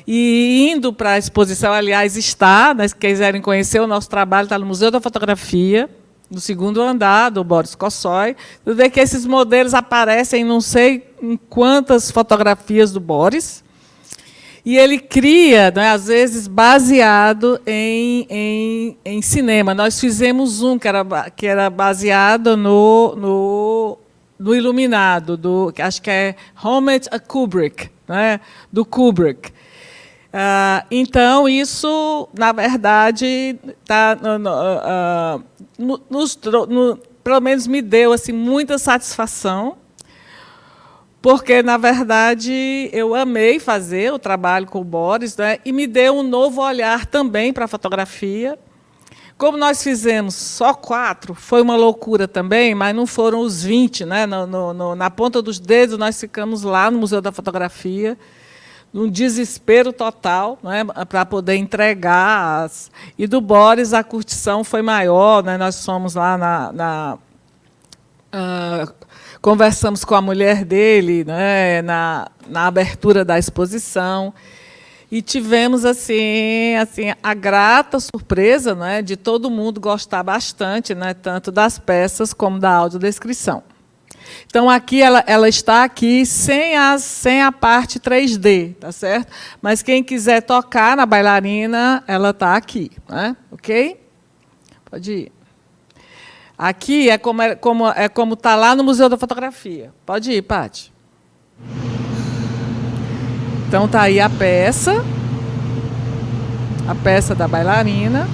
E indo para a exposição, aliás, está, né, se quiserem conhecer o nosso trabalho, está no Museu da Fotografia, no 2º andar, do Boris Kossoi. Você vê que esses modelos aparecem em não sei em quantas fotografias do Boris, e ele cria, né, às vezes, baseado em cinema. Nós fizemos um que era baseado no Iluminado, acho que é Homage a Kubrick, né, do Kubrick. Então, isso, na verdade, pelo menos me deu assim, muita satisfação, porque, na verdade, eu amei fazer o trabalho com o Boris, né, e me deu um novo olhar também para a fotografia. Como nós fizemos só 4, foi uma loucura também, mas não foram os 20. Né, na ponta dos dedos, nós ficamos lá no Museu da Fotografia, num desespero total, né, para poder entregar. E do Boris, a curtição foi maior. Né, nós fomos lá conversamos com a mulher dele, né, na abertura da exposição, e tivemos assim a grata surpresa, né, de todo mundo gostar bastante, né, tanto das peças como da audiodescrição. Então, aqui ela está aqui sem a parte 3D, tá certo? Mas quem quiser tocar na bailarina, ela está aqui, né? Ok? Pode ir. Aqui é como está lá no Museu da Fotografia. Pode ir, Paty. Então, está aí a peça da bailarina.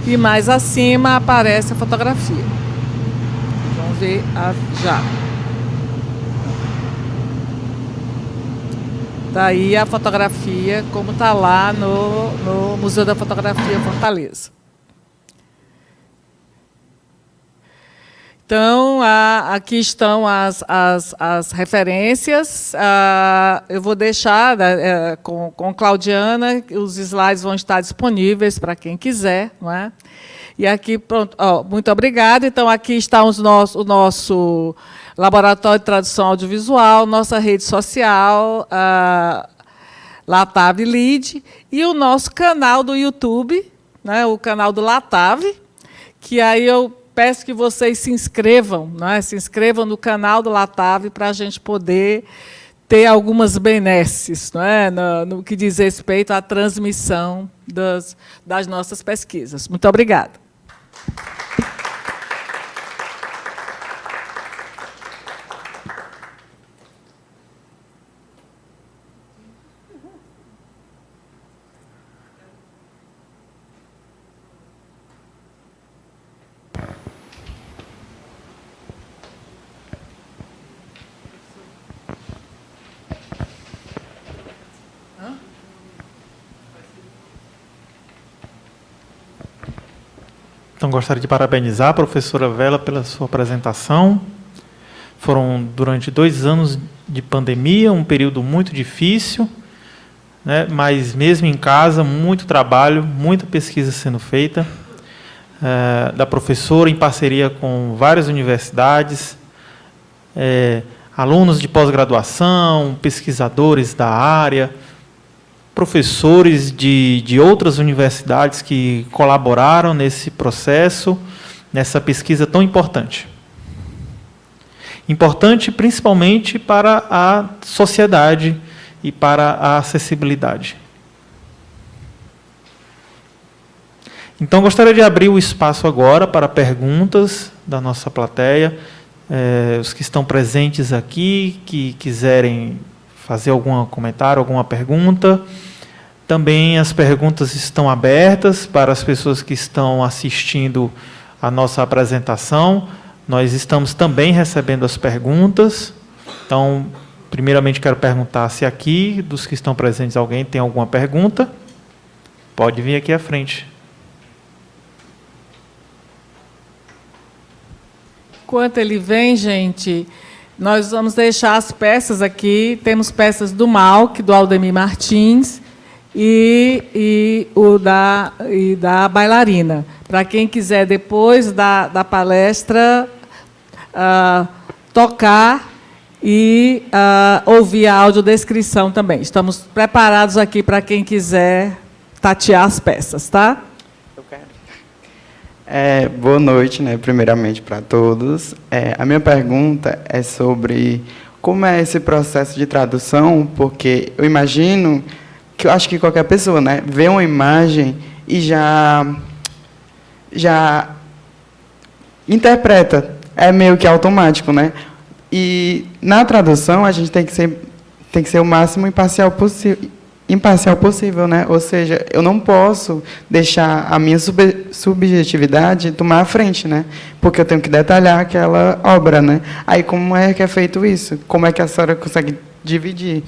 E mais acima aparece a fotografia. Vamos ver já. Está aí a fotografia, como está lá no Museu da Fotografia Fortaleza. Então, aqui estão as referências. Eu vou deixar com Claudiana, os slides vão estar disponíveis para quem quiser. Não é? E aqui, pronto, muito obrigada. Então, aqui está o nosso Laboratório de Tradução Audiovisual, nossa rede social, Latave Lead, e o nosso canal do YouTube, né, o canal do Latave, que aí eu peço que vocês se inscrevam, né? Se inscrevam no canal do Latave para a gente poder ter algumas benesses, não é? no que diz respeito à transmissão das nossas pesquisas. Muito obrigada. Então, gostaria de parabenizar a professora Vela pela sua apresentação. Foram, durante 2 anos de pandemia, um período muito difícil, né? Mas, mesmo em casa, muito trabalho, muita pesquisa sendo feita, da professora, em parceria com várias universidades, alunos de pós-graduação, pesquisadores da área, professores de outras universidades que colaboraram nesse processo, nessa pesquisa tão importante. Importante principalmente para a sociedade e para a acessibilidade. Então, gostaria de abrir o espaço agora para perguntas da nossa plateia. Os que estão presentes aqui, que quiserem fazer algum comentário, alguma pergunta. Também as perguntas estão abertas para as pessoas que estão assistindo a nossa apresentação. Nós estamos também recebendo as perguntas. Então, primeiramente, quero perguntar se aqui, dos que estão presentes, alguém tem alguma pergunta. Pode vir aqui à frente. Enquanto ele vem, gente, nós vamos deixar as peças aqui. Temos peças do Malc, do Aldemir Martins, e da bailarina. Para quem quiser, depois da palestra, tocar e ouvir a audiodescrição também. Estamos preparados aqui para quem quiser tatear as peças, tá? Eu quero. Boa noite, né, primeiramente, para todos. A minha pergunta é sobre como é esse processo de tradução, porque eu imagino que eu acho que qualquer pessoa, né, vê uma imagem e já interpreta, é meio que automático, né? E na tradução a gente tem que ser o máximo imparcial possível, né? Ou seja, eu não posso deixar a minha subjetividade tomar a frente, né? Porque eu tenho que detalhar aquela obra, né? Aí como é que é feito isso? Como é que a senhora consegue dividir?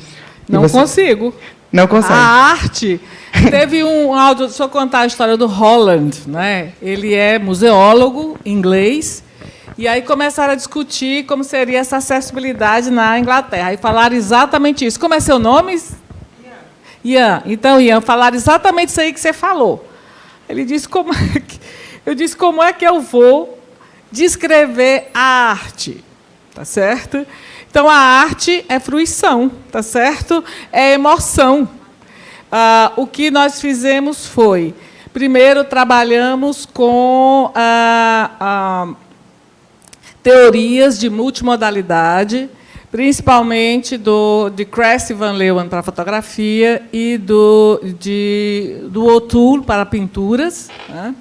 Não consigo. Não consegue. A arte... Teve um áudio, deixa eu contar a história do Holland, né? Ele é museólogo inglês, e aí começaram a discutir como seria essa acessibilidade na Inglaterra. Aí falaram exatamente isso. Como é seu nome? Ian. Então, Ian, falaram exatamente isso aí que você falou. Ele disse, eu disse, como é que eu vou descrever a arte? Tá certo? Então, a arte é fruição, tá certo? É emoção. O que nós fizemos foi, primeiro, trabalhamos com teorias de multimodalidade, principalmente de Cressy Van Leeuwen para fotografia e do O'Toole para pinturas, né?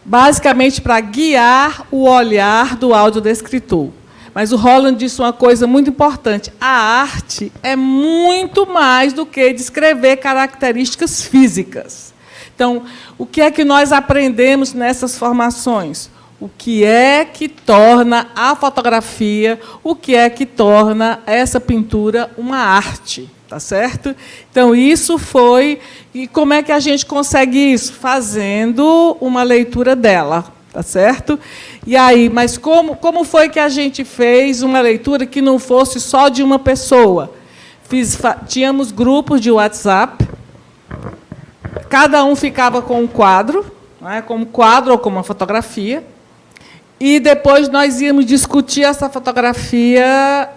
Basicamente para guiar o olhar do audiodescritor. Mas o Holland disse uma coisa muito importante: a arte é muito mais do que descrever características físicas. Então, o que é que nós aprendemos nessas formações? O que é que torna a fotografia, o que é que torna essa pintura uma arte, tá certo? Então, isso foi... E como é que a gente consegue isso? Fazendo uma leitura dela, tá certo? E aí, mas como foi que a gente fez uma leitura que não fosse só de uma pessoa? Tínhamos grupos de WhatsApp, cada um ficava com um quadro, né, como quadro ou como uma fotografia, e depois nós íamos discutir essa fotografia,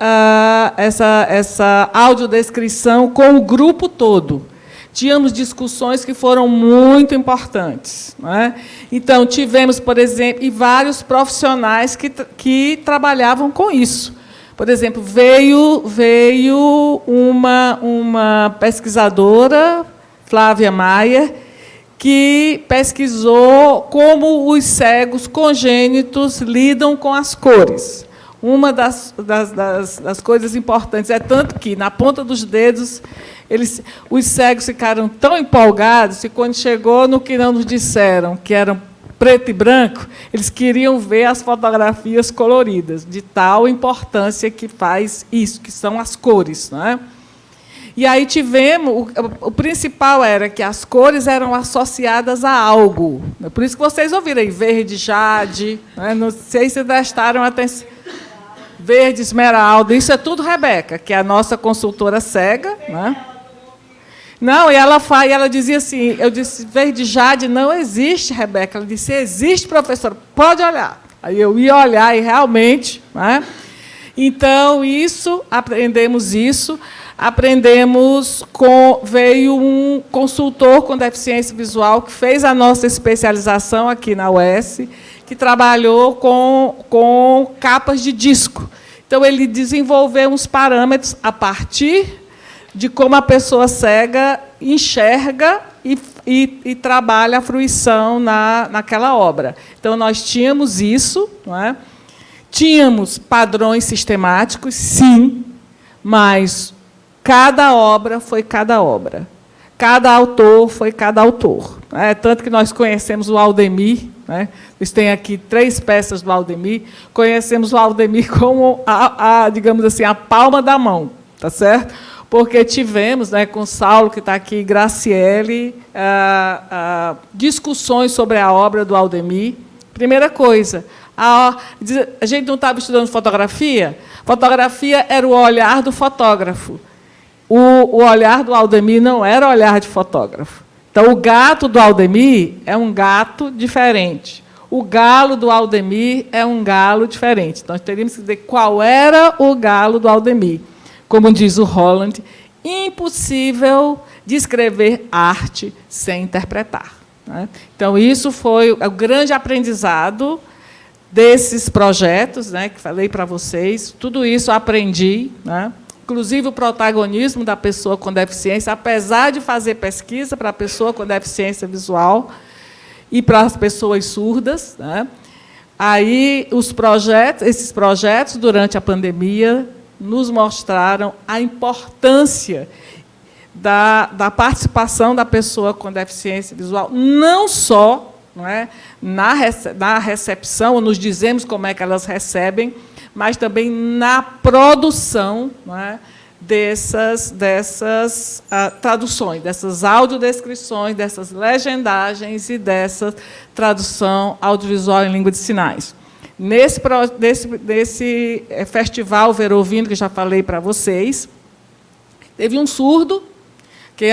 essa audiodescrição com o grupo todo. Tínhamos discussões que foram muito importantes, né? Então, tivemos, por exemplo, e vários profissionais que trabalhavam com isso. Por exemplo, veio uma pesquisadora, Flávia Maia, que pesquisou como os cegos congênitos lidam com as cores. Uma das coisas importantes é tanto que, na ponta dos dedos, os cegos ficaram tão empolgados que, quando chegou no que não nos disseram, que eram preto e branco, eles queriam ver as fotografias coloridas, de tal importância que faz isso, que são as cores, não é? E aí tivemos, o principal era que as cores eram associadas a algo. Por isso que vocês ouviram aí, verde, jade, né? Não sei se prestaram atenção. Verde, esmeralda, isso é tudo Rebeca, que é a nossa consultora cega, né? Não, e ela dizia assim, eu disse, verde, jade não existe, Rebeca. Ela disse, existe, professora, pode olhar. Aí eu ia olhar e realmente, né? Então, aprendemos isso. Veio um consultor com deficiência visual que fez a nossa especialização aqui na UES, que trabalhou com capas de disco. Então, ele desenvolveu uns parâmetros a partir de como a pessoa cega enxerga e trabalha a fruição naquela obra. Então, nós tínhamos isso, não é? Tínhamos padrões sistemáticos, sim, mas cada obra foi cada obra. Cada autor foi cada autor. Tanto que nós conhecemos o Aldemir, né? Eles têm aqui 3 peças do Aldemir. Conhecemos o Aldemir como, digamos assim, a palma da mão, tá certo? Porque tivemos, né, com Saulo, que está aqui, Graciele, discussões sobre a obra do Aldemir. Primeira coisa, a gente não estava estudando fotografia? Fotografia era o olhar do fotógrafo. O olhar do Aldemir não era o olhar de fotógrafo. Então, o gato do Aldemir é um gato diferente. O galo do Aldemir é um galo diferente. Nós teríamos que dizer qual era o galo do Aldemir. Como diz o Holland, impossível descrever arte sem interpretar, né? Então, isso foi o grande aprendizado desses projetos, né, que falei para vocês. Tudo isso eu aprendi, né? Inclusive o protagonismo da pessoa com deficiência, apesar de fazer pesquisa para a pessoa com deficiência visual e para as pessoas surdas, né? Aí esses projetos, durante a pandemia, nos mostraram a importância da participação da pessoa com deficiência visual, não só, não é, na recepção, nos dizemos como é que elas recebem, mas também na produção, não é, dessas traduções, dessas audiodescrições, dessas legendagens e dessa tradução audiovisual em língua de sinais. Nesse festival Ver Ouvindo, que já falei para vocês, teve um surdo que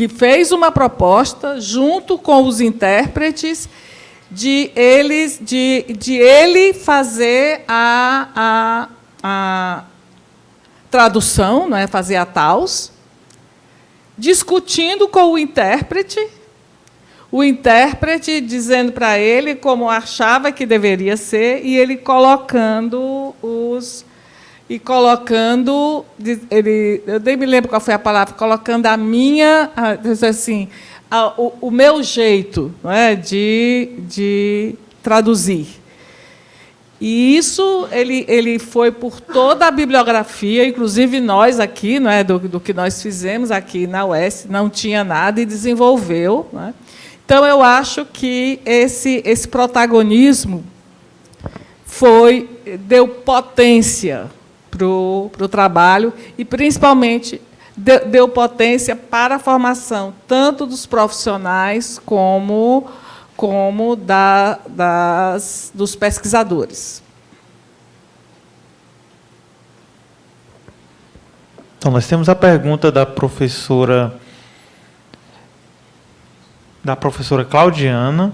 fez uma proposta, junto com os intérpretes, de ele fazer a tradução, não é, fazer a TAUS, discutindo com o intérprete o intérprete dizendo para ele como achava que deveria ser, e ele colocando eu nem me lembro qual foi a palavra, colocando o meu jeito, não é, de traduzir. E isso ele foi por toda a bibliografia, inclusive nós aqui, não é, do que nós fizemos aqui na UES, não tinha nada e desenvolveu. Não é? Então, eu acho que esse protagonismo deu potência para o trabalho e, principalmente, deu potência para a formação tanto dos profissionais como dos pesquisadores. Então, nós temos a pergunta da professora Claudiana.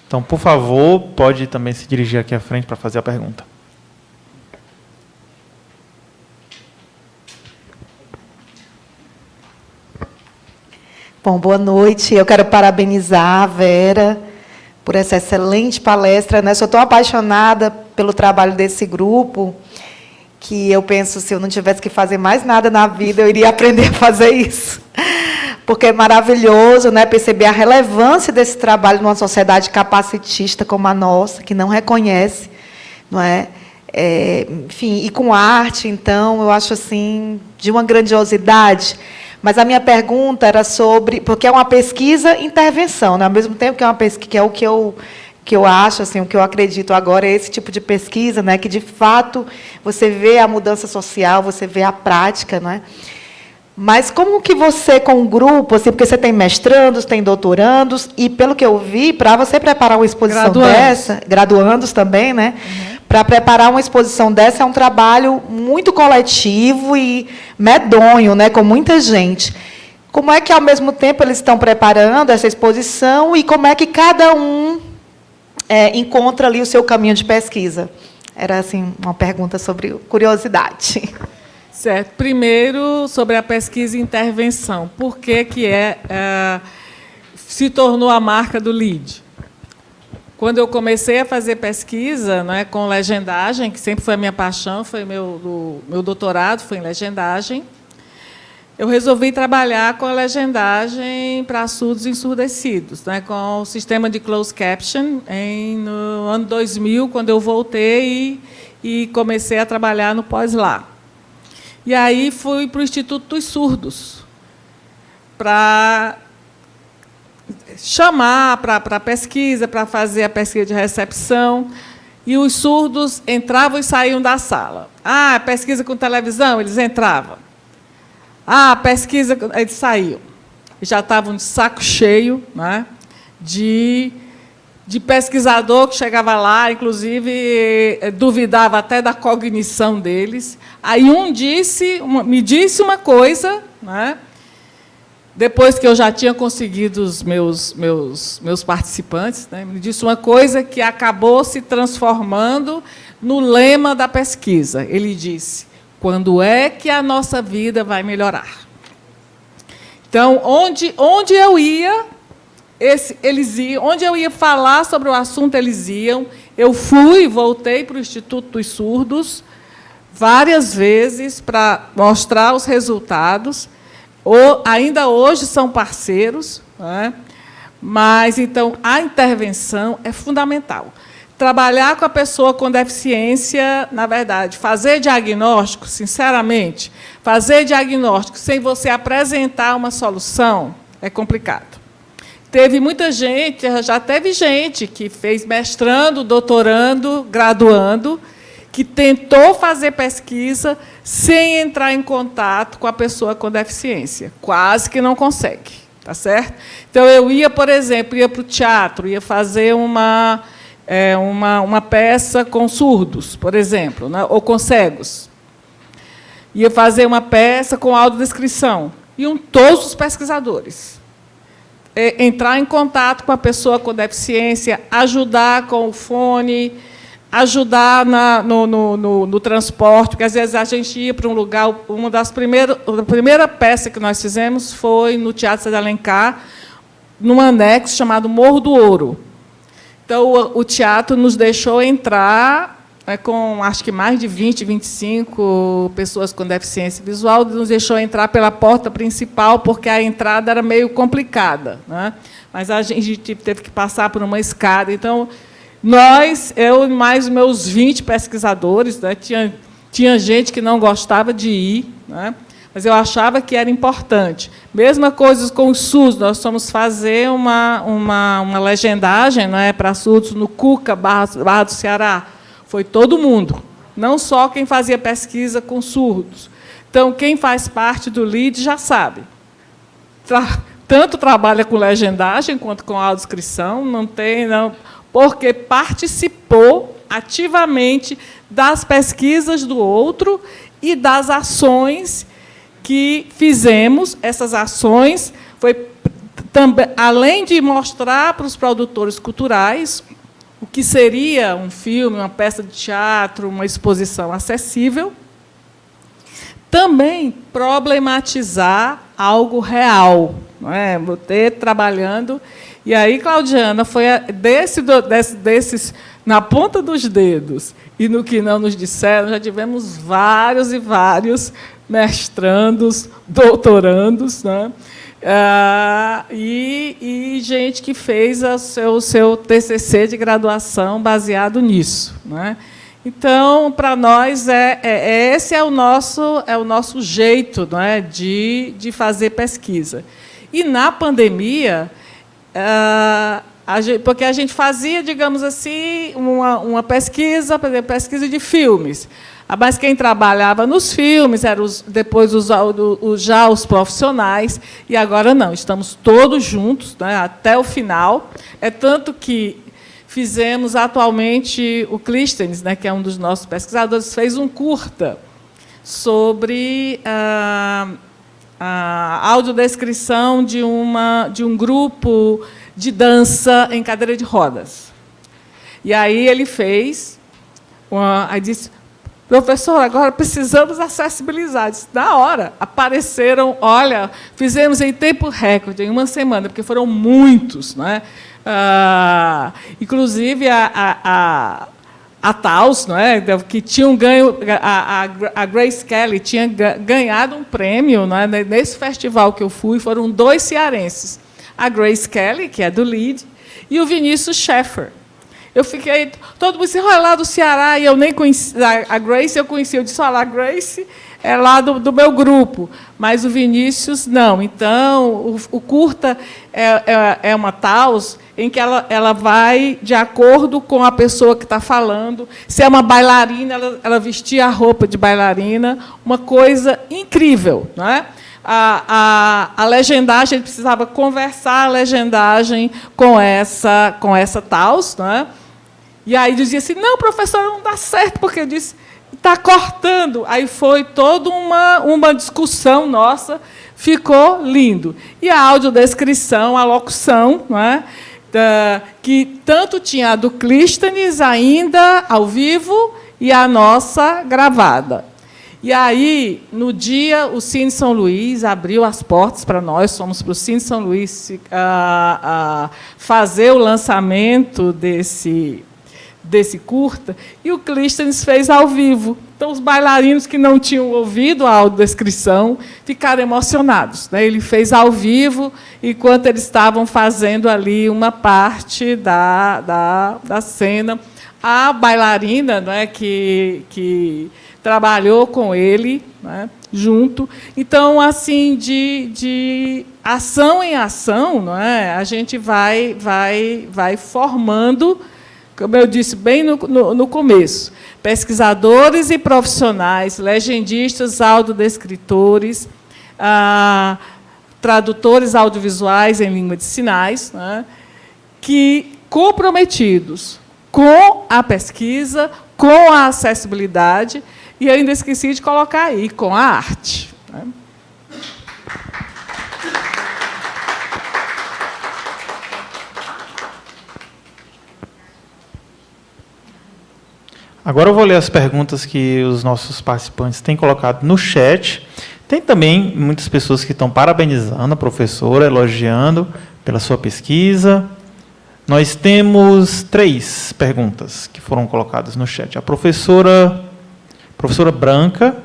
Então, por favor, pode também se dirigir aqui à frente para fazer a pergunta. Bom, boa noite. Eu quero parabenizar a Vera por essa excelente palestra. Eu estou apaixonada pelo trabalho desse grupo, que eu penso, se eu não tivesse que fazer mais nada na vida, eu iria aprender a fazer isso. Porque é maravilhoso, né, perceber a relevância desse trabalho numa sociedade capacitista como a nossa, que não reconhece, não é? Enfim, e com arte, então, eu acho assim, de uma grandiosidade. Mas a minha pergunta era sobre, porque é uma pesquisa-intervenção, né? Ao mesmo tempo que é uma pesquisa, que é o que eu acho, assim, o que eu acredito agora é esse tipo de pesquisa, né, que de fato você vê a mudança social, você vê a prática, não é? Mas como que você, com um grupo, assim, porque você tem mestrandos, tem doutorandos, e pelo que eu vi, para você preparar uma exposição dessa, graduandos também, né? Uhum. Para preparar uma exposição dessa é um trabalho muito coletivo e medonho, né, com muita gente. Como é que, ao mesmo tempo, eles estão preparando essa exposição e como é que cada um encontra ali o seu caminho de pesquisa? Era assim uma pergunta sobre curiosidade. Certo. Primeiro, sobre a pesquisa e intervenção. Por que se tornou a marca do LEAD? Quando eu comecei a fazer pesquisa, né, com legendagem, que sempre foi a minha paixão, foi meu doutorado foi em legendagem, eu resolvi trabalhar com a legendagem para surdos e ensurdecidos, né, com o sistema de closed caption, no ano 2000, quando eu voltei e comecei a trabalhar no pós-lá. E aí fui para o Instituto dos Surdos, para chamar para pesquisa, para fazer a pesquisa de recepção, e os surdos entravam e saíam da sala. Ah, pesquisa com televisão, eles entravam. Ah, pesquisa, eles saíam. Já estavam de saco cheio, né, de pesquisador que chegava lá, inclusive duvidava até da cognição deles. Aí me disse uma coisa, né, depois que eu já tinha conseguido os meus participantes, né, me disse uma coisa que acabou se transformando no lema da pesquisa. Ele disse: quando é que a nossa vida vai melhorar? Então, onde eu ia, eles iam, onde eu ia falar sobre o assunto, eles iam. Eu voltei para o Instituto dos Surdos várias vezes para mostrar os resultados. Ainda hoje são parceiros, né? Mas, então, a intervenção é fundamental. Trabalhar com a pessoa com deficiência, na verdade, fazer diagnóstico, sinceramente, fazer diagnóstico sem você apresentar uma solução é complicado. Teve muita gente, já teve gente que fez mestrando, doutorando, graduando, que tentou fazer pesquisa sem entrar em contato com a pessoa com deficiência. Quase que não consegue, tá certo? Então, eu ia, por exemplo, para o teatro, ia fazer uma peça com surdos, por exemplo, né, ou com cegos. Ia fazer uma peça com audiodescrição. Iam todos os pesquisadores. Entrar em contato com a pessoa com deficiência, ajudar com o fone, ajudar no transporte, porque, às vezes, a gente ia para um lugar. A primeira peça que nós fizemos foi no Teatro César de Alencar, num anexo chamado Morro do Ouro. Então, o teatro nos deixou entrar, com acho que mais de 20, 25 pessoas com deficiência visual, nos deixou entrar pela porta principal, porque a entrada era meio complicada, né? Mas a gente teve que passar por uma escada. Então, eu e mais meus 20 pesquisadores, né, tinha gente que não gostava de ir, né, mas eu achava que era importante. Mesma coisa com os surdos, nós fomos fazer uma legendagem, né, para surdos no Cuca, Barra do Ceará. Foi todo mundo, não só quem fazia pesquisa com surdos. Então, quem faz parte do LEAD já sabe. Tanto trabalha com legendagem quanto com audiodescrição, porque participou ativamente das pesquisas do outro e das ações que fizemos. Essas ações foi também, além de mostrar para os produtores culturais o que seria um filme, uma peça de teatro, uma exposição acessível, também problematizar algo real, não é? Você trabalhando. E aí, Claudiana, foi desses na ponta dos dedos e no que não nos disseram, já tivemos vários e vários mestrandos, doutorandos, né? E gente que fez o seu TCC de graduação baseado nisso, né? Então, para nós, esse é o nosso jeito, não é, de fazer pesquisa. E, na pandemia, porque a gente fazia, digamos assim, uma pesquisa, por exemplo, pesquisa de filmes. Mas quem trabalhava nos filmes eram depois já os profissionais, e agora não, estamos todos juntos, né, até o final. É tanto que fizemos atualmente, o Clístenes, né, que é um dos nossos pesquisadores, fez um curta sobre a audiodescrição de um grupo de dança em cadeira de rodas. E aí ele fez, aí disse: professor, agora precisamos acessibilizar. Na hora, apareceram, olha, fizemos em tempo recorde, em uma semana, porque foram muitos, né? Inclusive, a Taos, não é, que tinham ganho, a Grace Kelly tinha ganhado um prêmio, não é, nesse festival que eu fui, foram 2 cearenses. A Grace Kelly, que é do LEAD, e o Vinícius Schaeffer. Eu fiquei, todo mundo disse, olha, lá do Ceará, e eu nem conhecia, a Grace eu conhecia, eu disse, olha, a Grace é lá do meu grupo, mas o Vinícius não. Então, o curta é uma Taos em que ela vai de acordo com a pessoa que está falando. Se é uma bailarina, ela vestia a roupa de bailarina, uma coisa incrível, não é? A legendagem, ele precisava conversar a legendagem com essa Taos, não é? E aí dizia assim, não, professora, não dá certo, porque eu disse, está cortando. Aí foi toda uma discussão nossa, ficou lindo. E a audiodescrição, a locução, não é? Que tanto tinha a do Clístenes ainda ao vivo e a nossa gravada. E aí, no dia, o Cine São Luís abriu as portas para nós, fomos para o Cine São Luís fazer o lançamento desse curta, e o Clístenes fez ao vivo. Então, os bailarinos que não tinham ouvido a audiodescrição ficaram emocionados, né? Ele fez ao vivo, enquanto eles estavam fazendo ali uma parte da cena. A bailarina, né, que trabalhou com ele, né, junto. Então, assim, de ação em ação, não é? A gente vai formando, como eu disse bem no começo, pesquisadores e profissionais, legendistas, audiodescritores, tradutores audiovisuais em língua de sinais, né, que comprometidos com a pesquisa, com a acessibilidade, e eu ainda esqueci de colocar aí, com a arte, né? Agora eu vou ler as perguntas que os nossos participantes têm colocado no chat. Tem também muitas pessoas que estão parabenizando a professora, elogiando, pela sua pesquisa. Nós temos 3 perguntas que foram colocadas no chat. A professora Branca,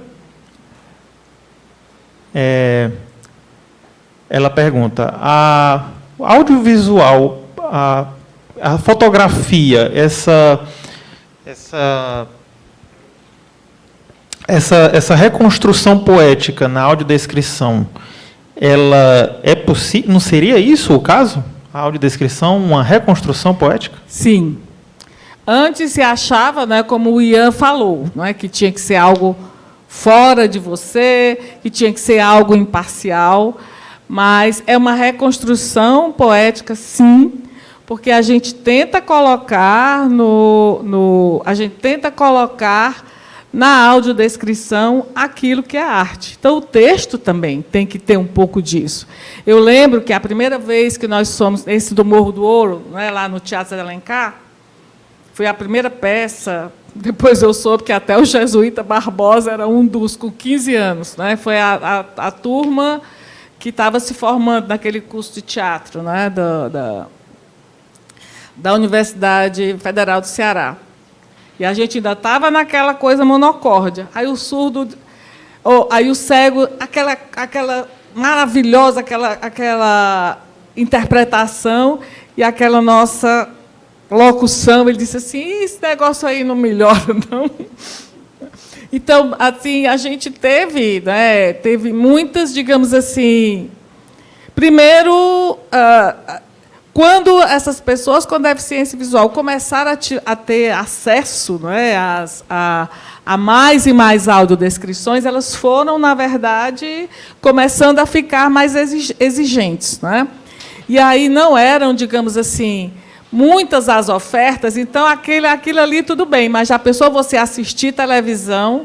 ela pergunta: a audiovisual, a fotografia, essa reconstrução poética na audiodescrição, ela é possível? Não seria isso o caso? A audiodescrição, uma reconstrução poética? Sim. Antes se achava, né, como o Ian falou, não é, que tinha que ser algo fora de você, que tinha que ser algo imparcial, mas é uma reconstrução poética, sim, porque a gente tenta colocar na audiodescrição aquilo que é arte. Então, o texto também tem que ter um pouco disso. Eu lembro que a primeira vez que nós fomos, esse do Morro do Ouro, né, lá no Teatro de Alencar, foi a primeira peça, depois eu soube que até o Jesuíta Barbosa era um dos, com 15 anos. Né, foi a turma que estava se formando naquele curso de teatro, né, da Universidade Federal do Ceará. E a gente ainda estava naquela coisa monocórdia. Aí o surdo, aí o cego, aquela maravilhosa, aquela interpretação e aquela nossa locução, ele disse assim: esse negócio aí não melhora, não. Então, assim, a gente teve, né, teve muitas, digamos assim, primeiro, quando essas pessoas com deficiência visual começaram a ter acesso, não é, a mais e mais audiodescrições, elas foram, na verdade, começando a ficar mais exigentes. Não é? E aí não eram, digamos assim, muitas as ofertas, então aquilo ali tudo bem, mas já pensou você assistir televisão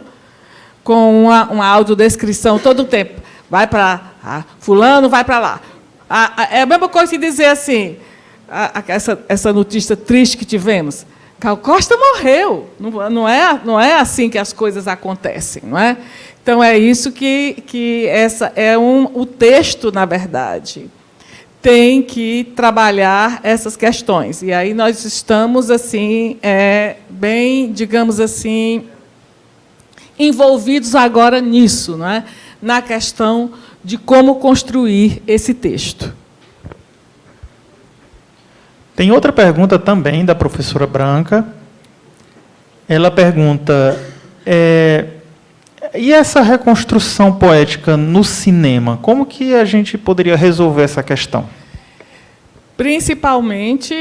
com uma audiodescrição todo o tempo? Vai para fulano, vai para lá. É a mesma coisa que dizer assim, essa notícia triste que tivemos. Gal Costa morreu. Não é assim que as coisas acontecem, não é? Então é isso que essa é o texto, na verdade, tem que trabalhar essas questões. E aí nós estamos assim bem, digamos assim, envolvidos agora nisso, não é? Na questão de como construir esse texto. Tem outra pergunta também da professora Branca. Ela pergunta: e essa reconstrução poética no cinema? Como que a gente poderia resolver essa questão? Principalmente,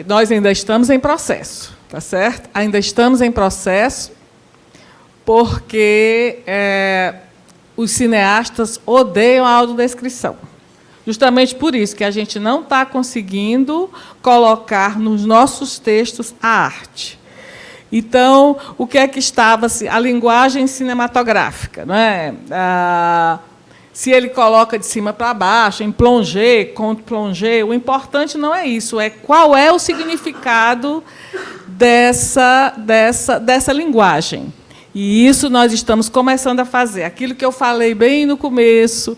nós ainda estamos em processo, tá certo? Ainda estamos em processo, porque os cineastas odeiam a audiodescrição. Justamente por isso que a gente não está conseguindo colocar nos nossos textos a arte. Então, o que é que estava? A linguagem cinematográfica. Não é? Se ele coloca de cima para baixo, em plongé, contre-plongé, o importante não é isso, é qual é o significado dessa linguagem. E isso nós estamos começando a fazer. Aquilo que eu falei bem no começo,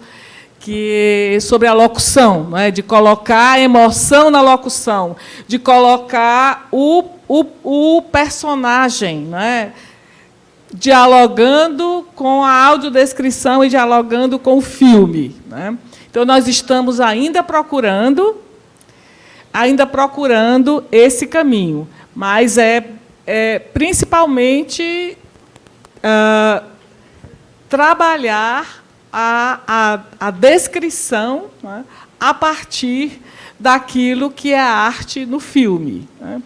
sobre a locução, não é? De colocar a emoção na locução, de colocar o personagem, não é? Dialogando com a audiodescrição e dialogando com o filme. Não é? Então, nós estamos ainda procurando esse caminho, mas principalmente trabalhar a descrição, né, a partir daquilo que é a arte no filme. Né?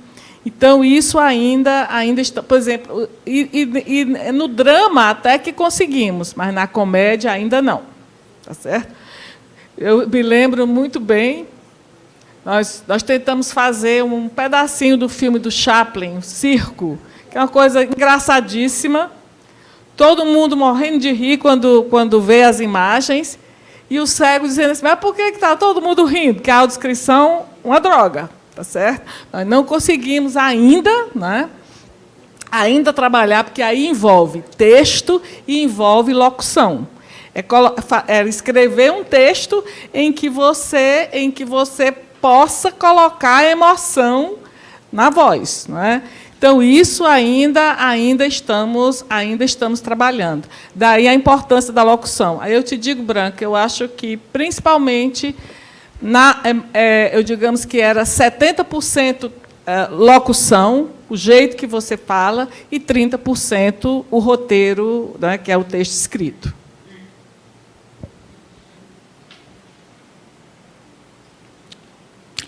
Então, isso ainda está, por exemplo, e no drama até que conseguimos, mas na comédia ainda não. Tá certo? Eu me lembro muito bem, nós tentamos fazer um pedacinho do filme do Chaplin, o Circo, que é uma coisa engraçadíssima. Todo mundo morrendo de rir quando vê as imagens, e o cego dizendo assim: mas por que está todo mundo rindo? Porque a audiodescrição é uma droga, tá certo? Nós não conseguimos ainda, né, trabalhar, porque aí envolve texto e envolve locução. É escrever um texto em que você possa colocar a emoção na voz, não é? Então isso ainda estamos trabalhando. Daí a importância da locução. Aí eu te digo, Branca, eu acho que principalmente eu digamos que era 70% locução, o jeito que você fala, e 30% o roteiro, né, que é o texto escrito.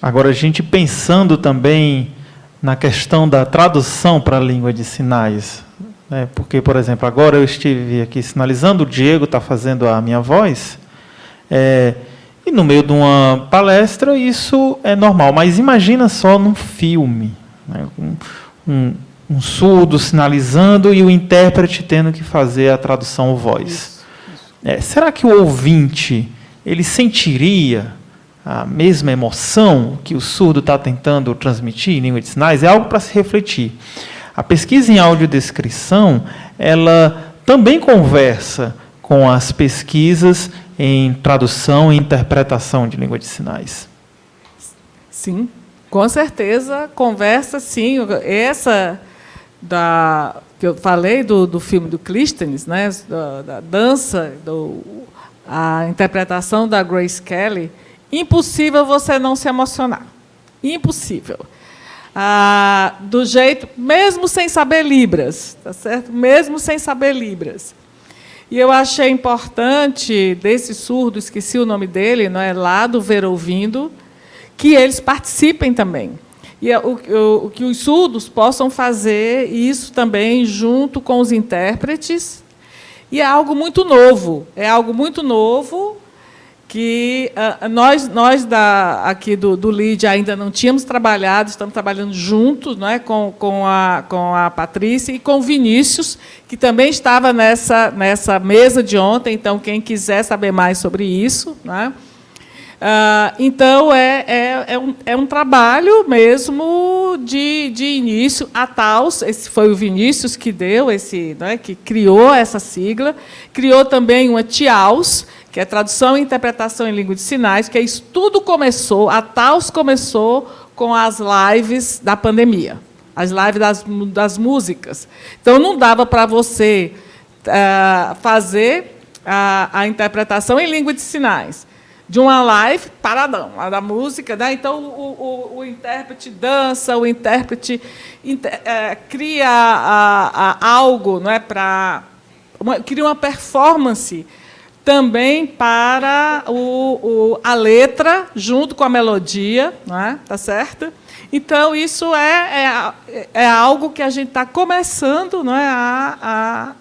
Agora, a gente pensando também na questão da tradução para a língua de sinais, né? Porque, por exemplo, agora eu estive aqui sinalizando, o Diego está fazendo a minha voz, e no meio de uma palestra isso é normal, mas imagina só num filme, né? Um surdo sinalizando e o intérprete tendo que fazer a tradução voz. Será que o ouvinte ele sentiria a mesma emoção que o surdo está tentando transmitir em língua de sinais? É algo para se refletir. A pesquisa em audiodescrição, ela também conversa com as pesquisas em tradução e interpretação de língua de sinais. Sim, com certeza, conversa, sim. Essa que eu falei do filme do Clístenes, né, da dança, a interpretação da Grace Kelly, impossível você não se emocionar. Impossível. Do jeito, mesmo sem saber Libras, tá certo? Mesmo sem saber Libras. E eu achei importante, desse surdo, esqueci o nome dele, não é, lá do Ver Ouvindo, que eles participem também. E que os surdos possam fazer isso também junto com os intérpretes. E é algo muito novo. É algo muito novo que nós aqui do LEAD ainda não tínhamos trabalhado, estamos trabalhando juntos, não é, com a Patrícia e com o Vinícius, que também estava nessa mesa de ontem, então, quem quiser saber mais sobre isso, não é? Então, é um trabalho mesmo de início. A TAUS, esse foi o Vinícius que deu, né, que criou essa sigla, criou também uma TIAUS, que é Tradução e Interpretação em Língua de Sinais, que isso tudo começou, a TAUS começou com as lives da pandemia, as lives das músicas. Então, não dava para você fazer a interpretação em língua de sinais de uma live paradão, a da música, né? Então o intérprete dança, o intérprete cria algo, não é, cria uma performance também para a letra junto com a melodia, não é? Tá certo? Então isso é algo que a gente está começando, não é, a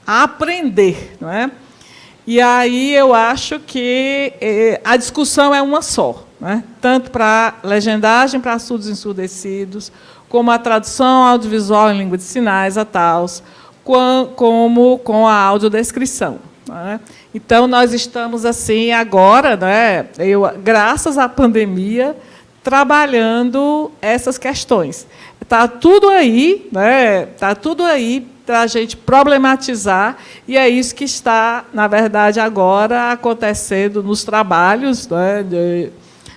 aprender, não é? E aí eu acho que a discussão é uma só, né? Tanto para legendagem para surdos e ensurdecidos, como a tradução audiovisual em língua de sinais, a TAUS, como com a audiodescrição. Né? Então, nós estamos assim agora, né, graças à pandemia, trabalhando essas questões. Está tudo aí, né? Está tudo aí para a gente problematizar, e é isso que está, na verdade, agora acontecendo nos trabalhos, né,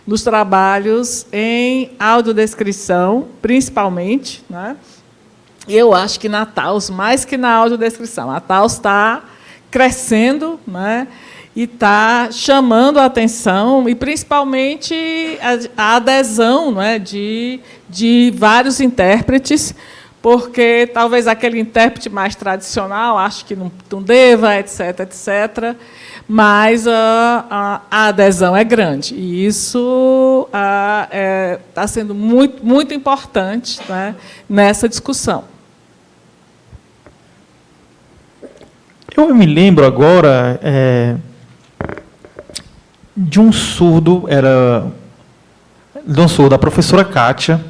nos trabalhos em audiodescrição, principalmente. Né? E eu acho que na TAUS, mais que na audiodescrição, a TAUS está crescendo, né, e está chamando a atenção, e principalmente a adesão, né, de vários intérpretes, porque talvez aquele intérprete mais tradicional acho que não deva, etc., etc., mas a adesão é grande. E isso está sendo muito, muito importante, né, nessa discussão. Eu me lembro agora de um surdo, da professora Kátia,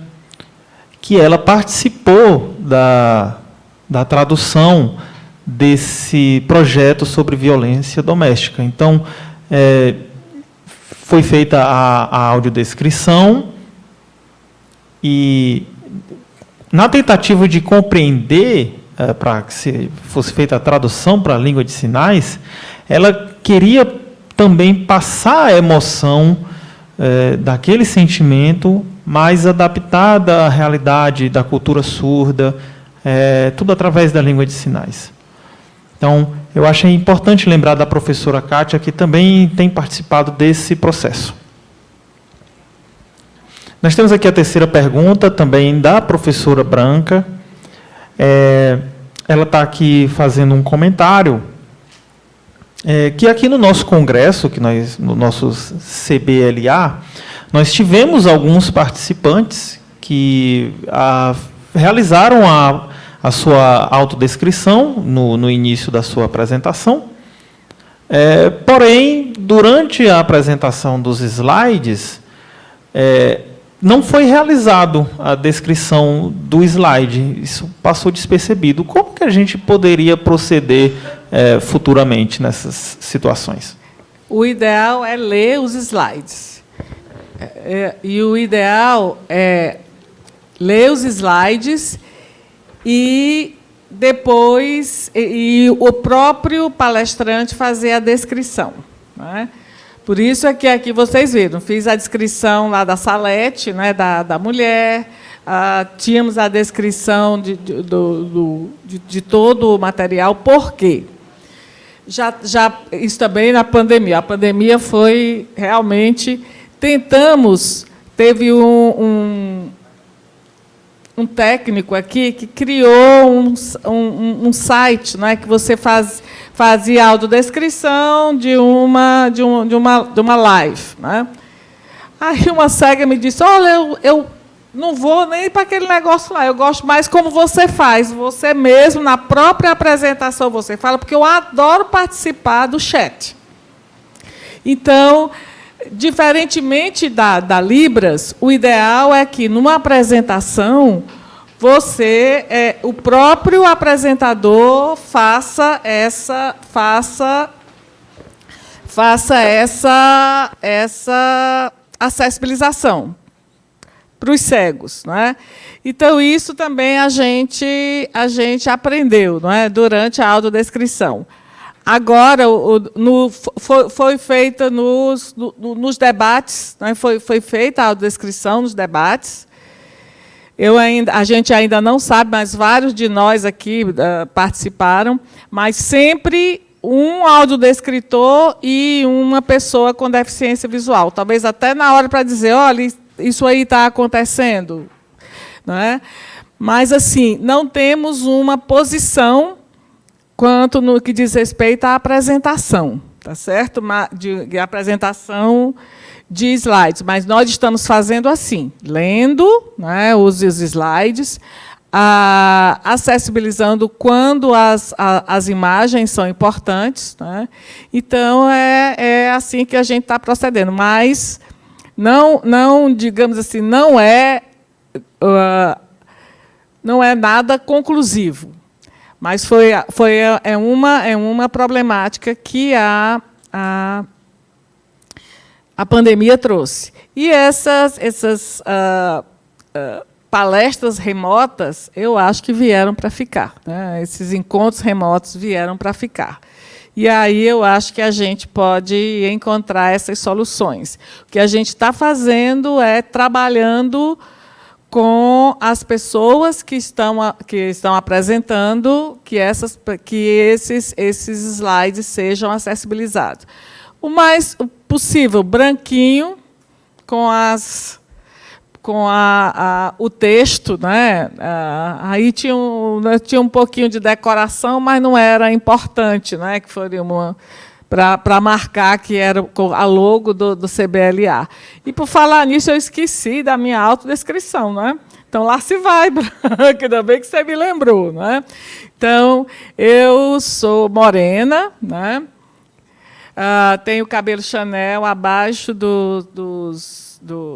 que ela participou da tradução desse projeto sobre violência doméstica. Então, foi feita a audiodescrição e, na tentativa de compreender, para que fosse feita a tradução para a língua de sinais, ela queria também passar a emoção daquele sentimento, mais adaptada à realidade da cultura surda, tudo através da língua de sinais. Então, eu achei importante lembrar da professora Kátia, que também tem participado desse processo. Nós temos aqui a terceira pergunta, também da professora Branca. Ela está aqui fazendo um comentário, que aqui no nosso congresso, no nosso CBLA, nós tivemos alguns participantes que realizaram a sua autodescrição no início da sua apresentação. Porém, durante a apresentação dos slides, não foi realizado a descrição do slide. Isso passou despercebido. Como que a gente poderia proceder futuramente nessas situações? O ideal é ler os slides. E o ideal é ler os slides e depois o próprio palestrante fazer a descrição, né? Por isso é que aqui vocês viram, fiz a descrição lá da Salete, né, da mulher, tínhamos a descrição de todo o material. Por quê? Isso também na pandemia. A pandemia foi realmente... Teve um técnico aqui que criou um site, né, que você fazia audiodescrição de uma live, né? Aí uma cega me disse: olha, eu não vou nem para aquele negócio lá, eu gosto mais como você faz, você mesmo, na própria apresentação você fala, porque eu adoro participar do chat. Então, diferentemente da Libras, o ideal é que, numa apresentação, o próprio apresentador faça essa acessibilização para os cegos, né? Então, isso também a gente aprendeu, não é? Durante a audiodescrição. Agora, foi feita nos debates, né? Foi feita a audiodescrição nos debates. A gente ainda não sabe, mas vários de nós aqui participaram, mas sempre um audiodescritor e uma pessoa com deficiência visual. Talvez até na hora para dizer, olha, isso aí está acontecendo, não é? Mas, assim, não temos uma posição quanto no que diz respeito à apresentação, tá certo? De apresentação de slides, mas nós estamos fazendo assim, lendo, né, os slides, acessibilizando quando as imagens são importantes, né? Então, é assim que a gente está procedendo, mas não, digamos assim, não é nada conclusivo. Mas é uma problemática que a pandemia trouxe. E essas palestras remotas, eu acho que vieram para ficar, né? Esses encontros remotos vieram para ficar. E aí eu acho que a gente pode encontrar essas soluções. O que a gente está fazendo é trabalhando com as pessoas que estão apresentando, que esses slides sejam acessibilizados. O mais possível, branquinho, com o texto, né? Aí tinha um pouquinho de decoração, mas não era importante, né? Que foi para marcar que era a logo do CBLA. E, por falar nisso, eu esqueci da minha autodescrição, né? Então, lá se vai, Branca, ainda bem que você me lembrou, né? Então, eu sou morena, né? Tenho cabelo Chanel abaixo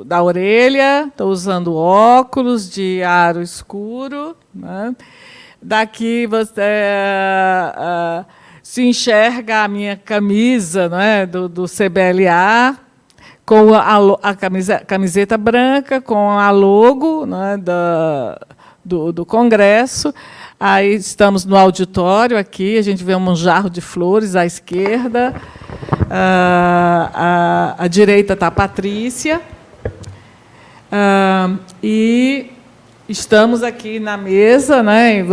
da orelha, estou usando óculos de aro escuro, né? Daqui você se enxerga a minha camisa, né, do CBLA, com a camiseta branca, com a logo, né, do Congresso. Aí estamos no auditório aqui, a gente vê um jarro de flores à esquerda, à direita está a Patrícia, e estamos aqui na mesa, né,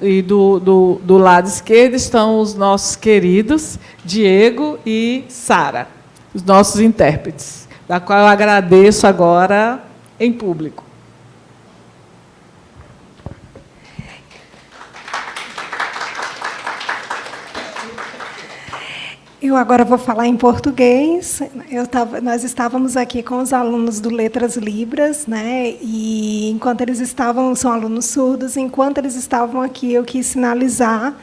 e do lado esquerdo estão os nossos queridos Diego e Sara, os nossos intérpretes, da qual eu agradeço agora em público. Eu agora vou falar em português. Nós estávamos aqui com os alunos do Letras Libras, né? E enquanto eles estavam, são alunos surdos, enquanto eles estavam aqui, eu quis sinalizar.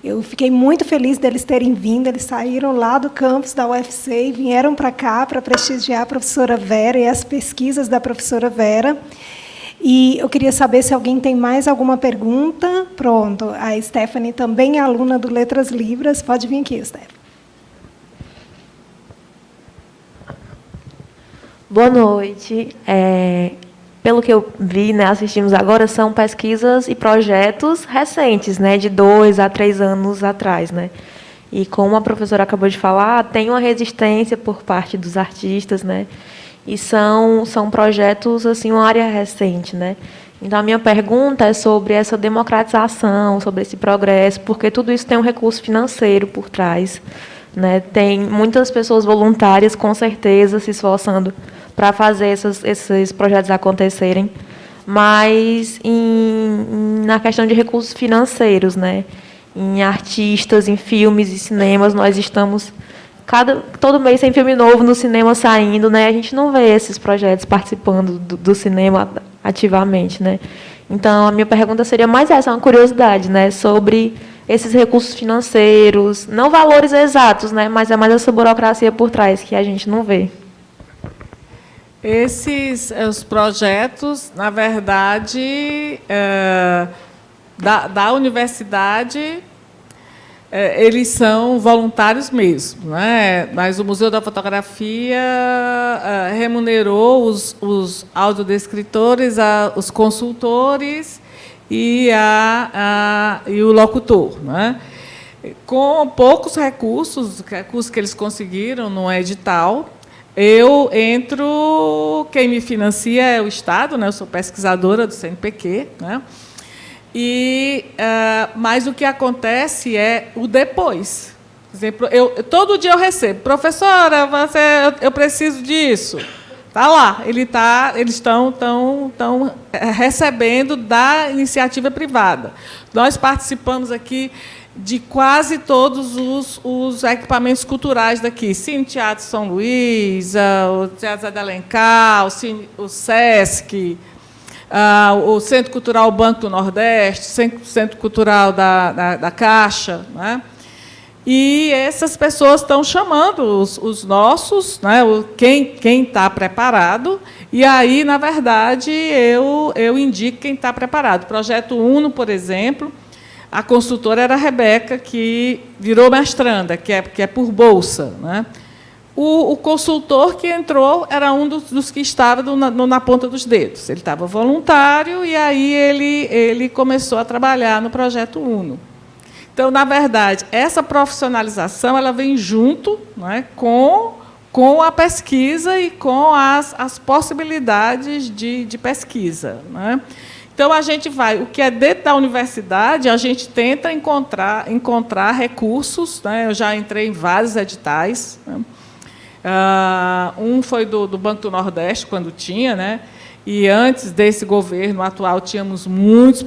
Eu fiquei muito feliz deles terem vindo. Eles saíram lá do campus da UFC e vieram para cá para prestigiar a professora Vera e as pesquisas da professora Vera. E eu queria saber se alguém tem mais alguma pergunta. Pronto, a Stephanie também é aluna do Letras Libras. Pode vir aqui, Stephanie. Boa noite. Pelo que eu vi, né, assistimos agora, são pesquisas e projetos recentes, né, de 2 a 3 anos atrás, né? E como a professora acabou de falar, tem uma resistência por parte dos artistas, né? E são projetos, assim, uma área recente, né? Então, a minha pergunta é sobre essa democratização, sobre esse progresso, porque tudo isso tem um recurso financeiro por trás, né? Tem muitas pessoas voluntárias, com certeza, se esforçando para fazer esses projetos acontecerem, mas na questão de recursos financeiros, né? Em artistas, em filmes e cinemas, nós estamos todo mês tem filme novo no cinema saindo, né? A gente não vê esses projetos participando do cinema ativamente, né? Então, a minha pergunta seria mais essa, uma curiosidade, né? Sobre esses recursos financeiros, não valores exatos, né? Mas é mais essa burocracia por trás que a gente não vê. Os projetos, na verdade, da universidade, eles são voluntários mesmo, né? Mas o Museu da Fotografia remunerou os audiodescritores, os consultores e o locutor, né? Com poucos recursos que eles conseguiram no edital. Eu entro, quem me financia é o Estado, né? Eu sou pesquisadora do CNPq, né? Mas o que acontece é o depois. Por exemplo, todo dia eu recebo, professora, eu preciso disso. Está lá, eles estão recebendo da iniciativa privada. Nós participamos aqui de quase todos os equipamentos culturais daqui. Cine Teatro São Luís, o Teatro Zé de Alencar, o SESC, o Centro Cultural Banco do Nordeste, Centro Cultural da Caixa, né? E essas pessoas estão chamando os nossos, né? Quem está preparado, e aí, na verdade, eu indico quem está preparado. O Projeto Uno, por exemplo, a consultora era a Rebeca, que virou mestranda, que é por bolsa, né? O consultor que entrou era um dos que estava na ponta dos dedos. Ele estava voluntário e aí ele começou a trabalhar no Projeto Uno. Então, na verdade, essa profissionalização ela vem junto, né, com a pesquisa e com as possibilidades de pesquisa, né? Então, a gente o que é dentro da universidade, a gente tenta encontrar recursos, né? Eu já entrei em vários editais, né? Um foi do Banco do Nordeste, quando tinha, né? E antes desse governo atual tínhamos muitos,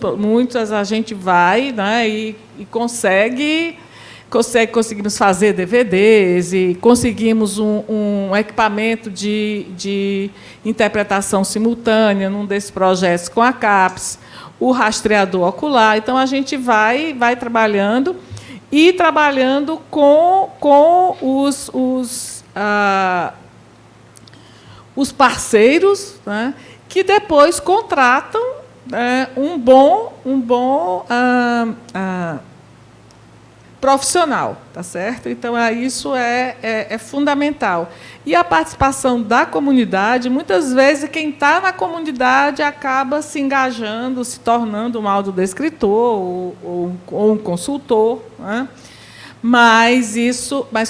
a gente vai, né? E conseguimos fazer DVDs e conseguimos um equipamento de interpretação simultânea num desses projetos com a CAPES, o rastreador ocular. Então, a gente vai trabalhando e trabalhando com os parceiros, né, que depois contratam um bom profissional, tá certo? Então, isso é fundamental. E a participação da comunidade, muitas vezes, quem está na comunidade acaba se engajando, se tornando um audiodescritor ou um consultor, né? Mas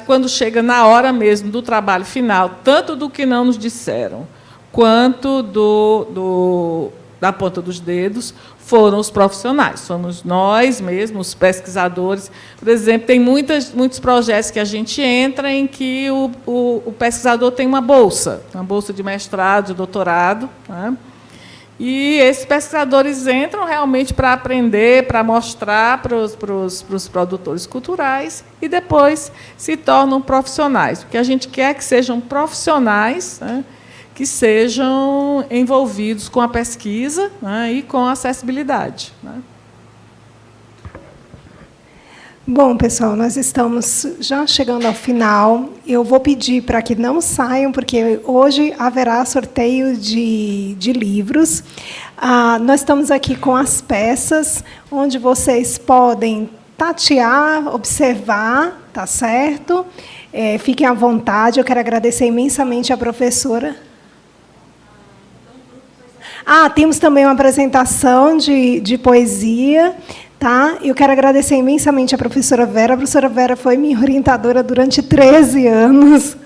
quando chega na hora mesmo do trabalho final, tanto do que não nos disseram, quanto da ponta dos dedos, foram os profissionais, somos nós mesmos, os pesquisadores. Por exemplo, tem muitos projetos que a gente entra em que o pesquisador tem uma bolsa de mestrado, de doutorado, né? E esses pesquisadores entram realmente para aprender, para mostrar para os produtores culturais e depois se tornam profissionais. O que a gente quer é que sejam profissionais, né, que sejam envolvidos com a pesquisa, né, e com a acessibilidade, né. Bom, pessoal, nós estamos já chegando ao final. Eu vou pedir para que não saiam, porque hoje haverá sorteio de livros. Nós estamos aqui com as peças, onde vocês podem tatear, observar, tá certo? Fiquem à vontade. Eu quero agradecer imensamente à professora. Temos também uma apresentação de poesia. Tá? Eu quero agradecer imensamente à professora Vera. A professora Vera foi minha orientadora durante 13 anos.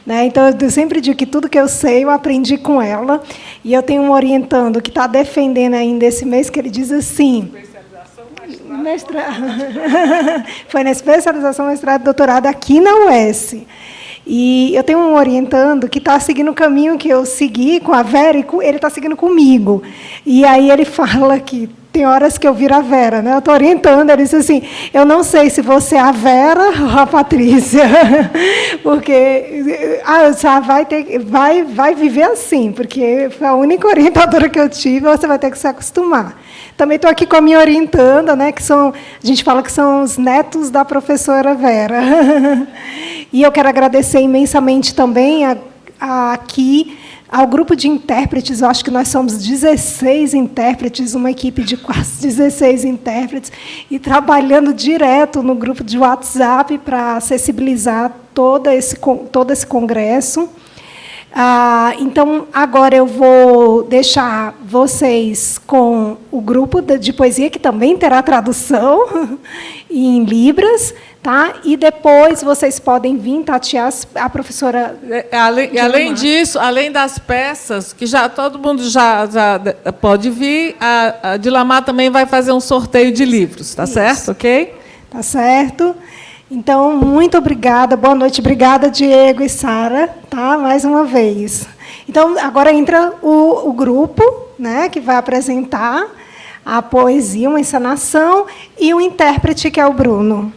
Né? Então, eu sempre digo que tudo que eu sei, eu aprendi com ela. E eu tenho um orientando que está defendendo ainda esse mês, que ele diz assim... Mestrado. Foi na especialização, mestrado e doutorado aqui na UES. E eu tenho um orientando que está seguindo o caminho que eu segui com a Vera, e ele está seguindo comigo. E aí ele fala que tem horas que eu viro a Vera, né? Eu estou orientando, ele disse assim, eu não sei se você é a Vera ou a Patrícia, porque vai viver assim, porque foi a única orientadora que eu tive, você vai ter que se acostumar. Também estou aqui com a minha orientanda, né, que a gente fala que são os netos da professora Vera. E eu quero agradecer imensamente também aqui ao grupo de intérpretes. Eu acho que nós somos 16 intérpretes, uma equipe de quase 16 intérpretes, e trabalhando direto no grupo de WhatsApp para acessibilizar todo esse congresso. Então, agora eu vou deixar vocês com o grupo de poesia, que também terá tradução em Libras, tá? E depois vocês podem vir tatear a professora... Além disso, além das peças, que já todo mundo já pode vir, a Dilamar também vai fazer um sorteio de livros, tá certo? Ok? Tá certo. Então, muito obrigada, boa noite, obrigada, Diego e Sara, tá? Mais uma vez. Então, agora entra o grupo, né, que vai apresentar a poesia, uma encenação, e o intérprete, que é o Bruno.